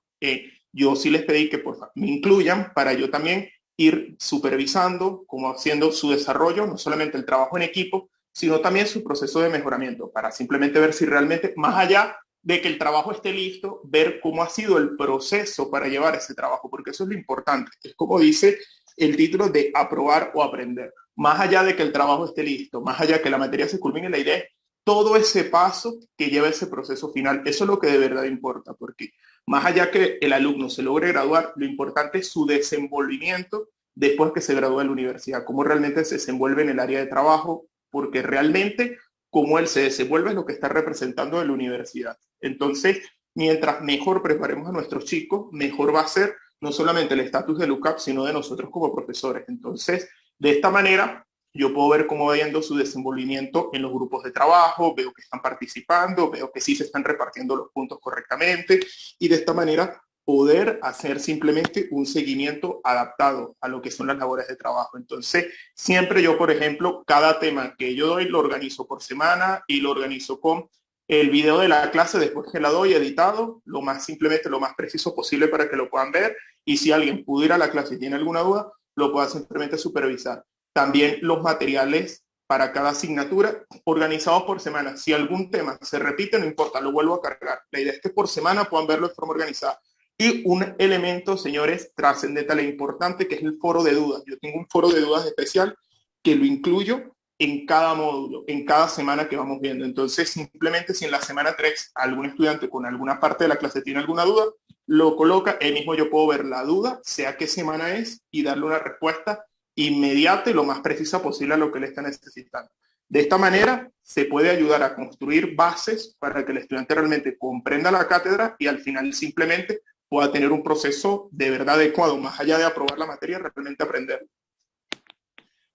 yo sí les pedí que por favor me incluyan para yo también ir supervisando, como haciendo su desarrollo, no solamente el trabajo en equipo, sino también su proceso de mejoramiento, para simplemente ver si realmente, más allá de que el trabajo esté listo, ver cómo ha sido el proceso para llevar ese trabajo, porque eso es lo importante. Es como dice el título de aprobar o aprender. Más allá de que el trabajo esté listo, más allá de que la materia se culmine, la idea es todo ese paso que lleva ese proceso final. Eso es lo que de verdad importa, porque más allá que el alumno se logre graduar, lo importante es su desenvolvimiento después que se gradúa de la universidad, cómo realmente se desenvuelve en el área de trabajo, porque realmente cómo él se desenvuelve es lo que está representando de la universidad. Entonces, mientras mejor preparemos a nuestros chicos, mejor va a ser no solamente el estatus del UCAP, sino de nosotros como profesores. Entonces, de esta manera, yo puedo ver cómo va yendo su desenvolvimiento en los grupos de trabajo, veo que están participando, veo que sí se están repartiendo los puntos correctamente y de esta manera poder hacer simplemente un seguimiento adaptado a lo que son las labores de trabajo. Entonces, siempre yo, por ejemplo, cada tema que yo doy lo organizo por semana y lo organizo con el video de la clase después que la doy editado, lo más simplemente, lo más preciso posible para que lo puedan ver. Y si alguien pudo ir a la clase y tiene alguna duda, lo pueda simplemente supervisar. También los materiales para cada asignatura organizados por semana. Si algún tema se repite, no importa, lo vuelvo a cargar. La idea es que por semana puedan verlo de forma organizada. Y un elemento, señores, trascendental e importante, que es el foro de dudas. Yo tengo un foro de dudas especial que lo incluyo en cada módulo, en cada semana que vamos viendo. Entonces, simplemente si en la semana 3 algún estudiante con alguna parte de la clase tiene alguna duda, lo coloca, ahí mismo yo puedo ver la duda, sea qué semana es, y darle una respuesta inmediata y lo más precisa posible a lo que le está necesitando. De esta manera se puede ayudar a construir bases para que el estudiante realmente comprenda la cátedra y al final simplemente pueda tener un proceso de verdad adecuado, más allá de aprobar la materia, realmente aprender.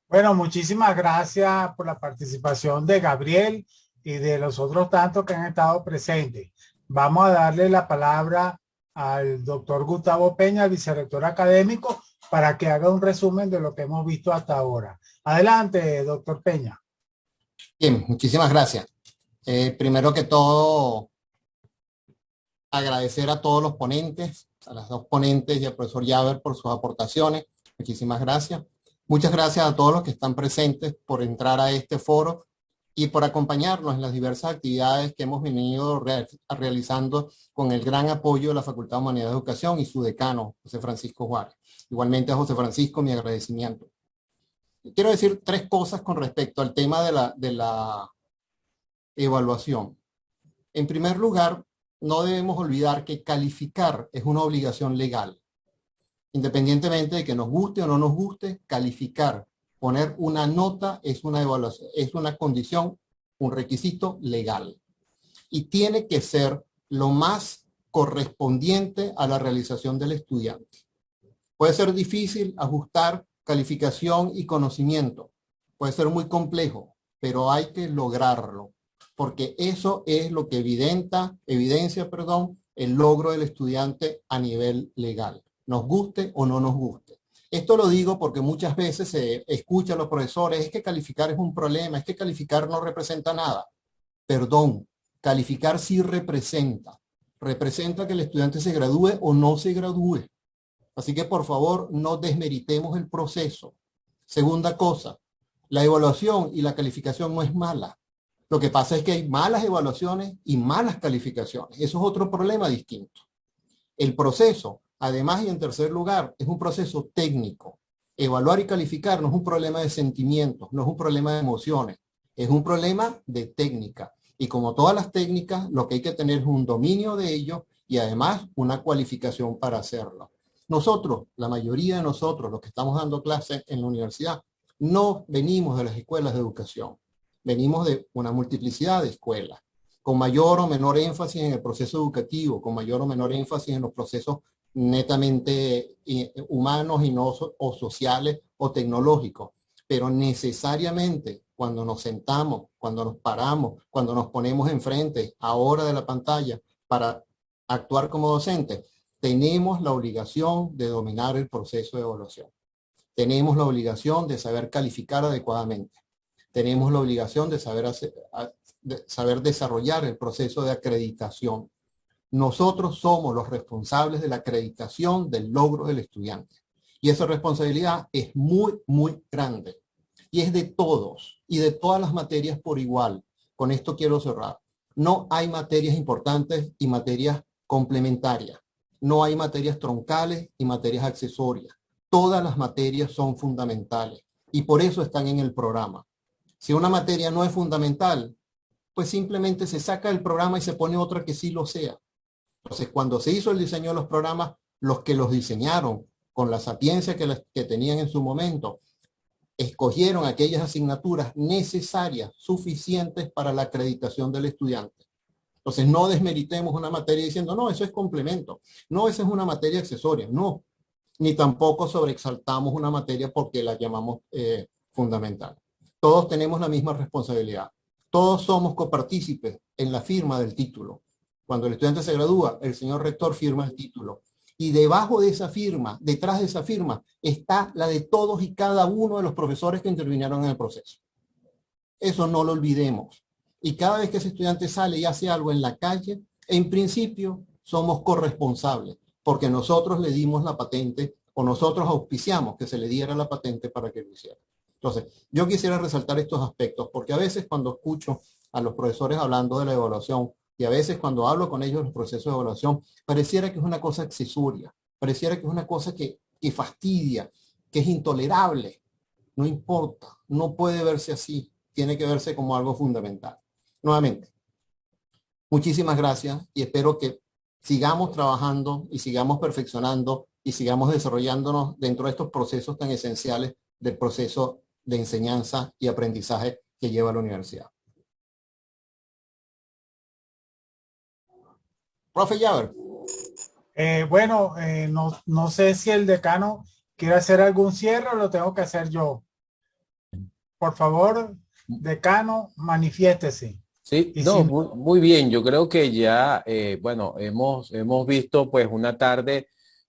Bueno, muchísimas gracias por la participación de Gabriel y de los otros tantos que han estado presentes. Vamos a darle la palabra al doctor Gustavo Peña, el vicerrector académico, para que haga un resumen de lo que hemos visto hasta ahora. Adelante, doctor Peña. Bien, muchísimas gracias. Primero que todo, agradecer a todos los ponentes, a las dos ponentes y al profesor Yaver por sus aportaciones. Muchísimas gracias. Muchas gracias a todos los que están presentes por entrar a este foro y por acompañarnos en las diversas actividades que hemos venido realizando con el gran apoyo de la Facultad de Humanidades de Educación y su decano, José Francisco Juárez. Igualmente a José Francisco, mi agradecimiento. Quiero decir tres cosas con respecto al tema de la evaluación. En primer lugar, no debemos olvidar que calificar es una obligación legal. Independientemente de que nos guste o no nos guste, calificar, poner una nota es una evaluación, es una condición, un requisito legal. Y tiene que ser lo más correspondiente a la realización del estudiante. Puede ser difícil ajustar calificación y conocimiento. Puede ser muy complejo, pero hay que lograrlo, porque eso es lo que evidencia, el logro del estudiante a nivel legal, nos guste o no nos guste. Esto lo digo porque muchas veces se escucha a los profesores, es que calificar es un problema, es que calificar no representa nada. Perdón, calificar sí representa. Representa que el estudiante se gradúe o no se gradúe. Así que por favor no desmeritemos el proceso. Segunda cosa, la evaluación y la calificación no es mala. Lo que pasa es que hay malas evaluaciones y malas calificaciones. Eso es otro problema distinto. El proceso, además y en tercer lugar, es un proceso técnico. Evaluar y calificar no es un problema de sentimientos, no es un problema de emociones, es un problema de técnica. Y como todas las técnicas, lo que hay que tener es un dominio de ello y además una cualificación para hacerlo. Nosotros, la mayoría de nosotros, los que estamos dando clases en la universidad, no venimos de las escuelas de educación. Venimos de una multiplicidad de escuelas, con mayor o menor énfasis en el proceso educativo, con mayor o menor énfasis en los procesos netamente humanos y no o sociales o tecnológicos. Pero necesariamente cuando nos sentamos, cuando nos paramos, cuando nos ponemos enfrente ahora de la pantalla para actuar como docentes, tenemos la obligación de dominar el proceso de evaluación. Tenemos la obligación de saber calificar adecuadamente. Tenemos la obligación de saber desarrollar el proceso de acreditación. Nosotros somos los responsables de la acreditación del logro del estudiante. Y esa responsabilidad es muy, muy grande. Y es de todos y de todas las materias por igual. Con esto quiero cerrar. No hay materias importantes y materias complementarias. No hay materias troncales y materias accesorias. Todas las materias son fundamentales y por eso están en el programa. Si una materia no es fundamental, pues simplemente se saca del programa y se pone otra que sí lo sea. Entonces, cuando se hizo el diseño de los programas, los que los diseñaron con la sapiencia que tenían en su momento, escogieron aquellas asignaturas necesarias, suficientes para la acreditación del estudiante. Entonces, no desmeritemos una materia diciendo, no, eso es complemento. No, esa es una materia accesoria. No, ni tampoco sobreexaltamos una materia porque la llamamos fundamental. Todos tenemos la misma responsabilidad. Todos somos copartícipes en la firma del título. Cuando el estudiante se gradúa, el señor rector firma el título. Y debajo de esa firma, detrás de esa firma, está la de todos y cada uno de los profesores que intervinieron en el proceso. Eso no lo olvidemos. Y cada vez que ese estudiante sale y hace algo en la calle, en principio somos corresponsables, porque nosotros le dimos la patente o nosotros auspiciamos que se le diera la patente para que lo hiciera. Entonces, yo quisiera resaltar estos aspectos, porque a veces cuando escucho a los profesores hablando de la evaluación, y a veces cuando hablo con ellos en los procesos de evaluación, pareciera que es una cosa accesoria, pareciera que es una cosa que fastidia, que es intolerable. No importa, no puede verse así, tiene que verse como algo fundamental. Nuevamente, muchísimas gracias y espero que sigamos trabajando y sigamos perfeccionando y sigamos desarrollándonos dentro de estos procesos tan esenciales del proceso de enseñanza y aprendizaje que lleva la universidad. Profe Yaver. No sé si el decano quiere hacer algún cierre o lo tengo que hacer yo. Por favor, decano, manifiéstese. Sí, Y no, si muy bien. Yo creo que ya, bueno, hemos visto pues una tarde,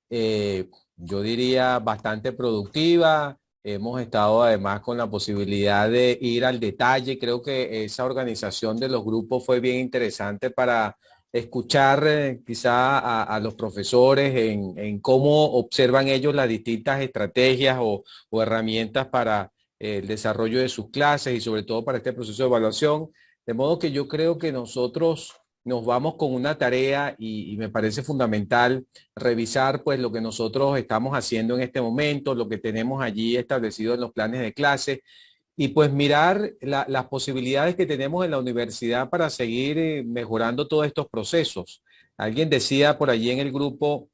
yo diría, bastante productiva. Hemos estado además con la posibilidad de ir al detalle. Creo que esa organización de los grupos fue bien interesante para escuchar quizá a los profesores en cómo observan ellos las distintas estrategias o herramientas para el desarrollo de sus clases y sobre todo para este proceso de evaluación. De modo que yo creo que nosotros nos vamos con una tarea y me parece fundamental revisar pues lo que nosotros estamos haciendo en este momento, lo que tenemos allí establecido en los planes de clase y pues mirar las posibilidades que tenemos en la universidad para seguir mejorando todos estos procesos. Alguien decía por allí en el grupo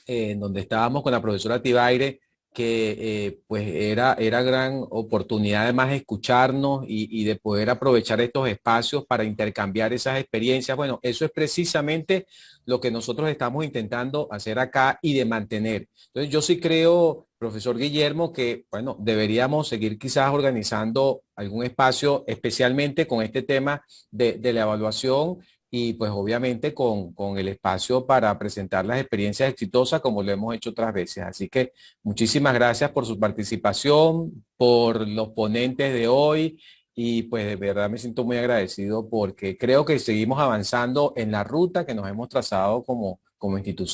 donde estábamos con la profesora Tibaire, que pues era gran oportunidad además escucharnos y de poder aprovechar estos espacios para intercambiar esas experiencias. Bueno, eso es precisamente lo que nosotros estamos intentando hacer acá y de mantener. Entonces yo sí creo, profesor Guillermo, que bueno, deberíamos seguir quizás organizando algún espacio especialmente con este tema de la evaluación y pues obviamente con el espacio para presentar las experiencias exitosas como lo hemos hecho otras veces. Así que muchísimas gracias por su participación, por los ponentes de hoy y pues de verdad me siento muy agradecido porque creo que seguimos avanzando en la ruta que nos hemos trazado como institución.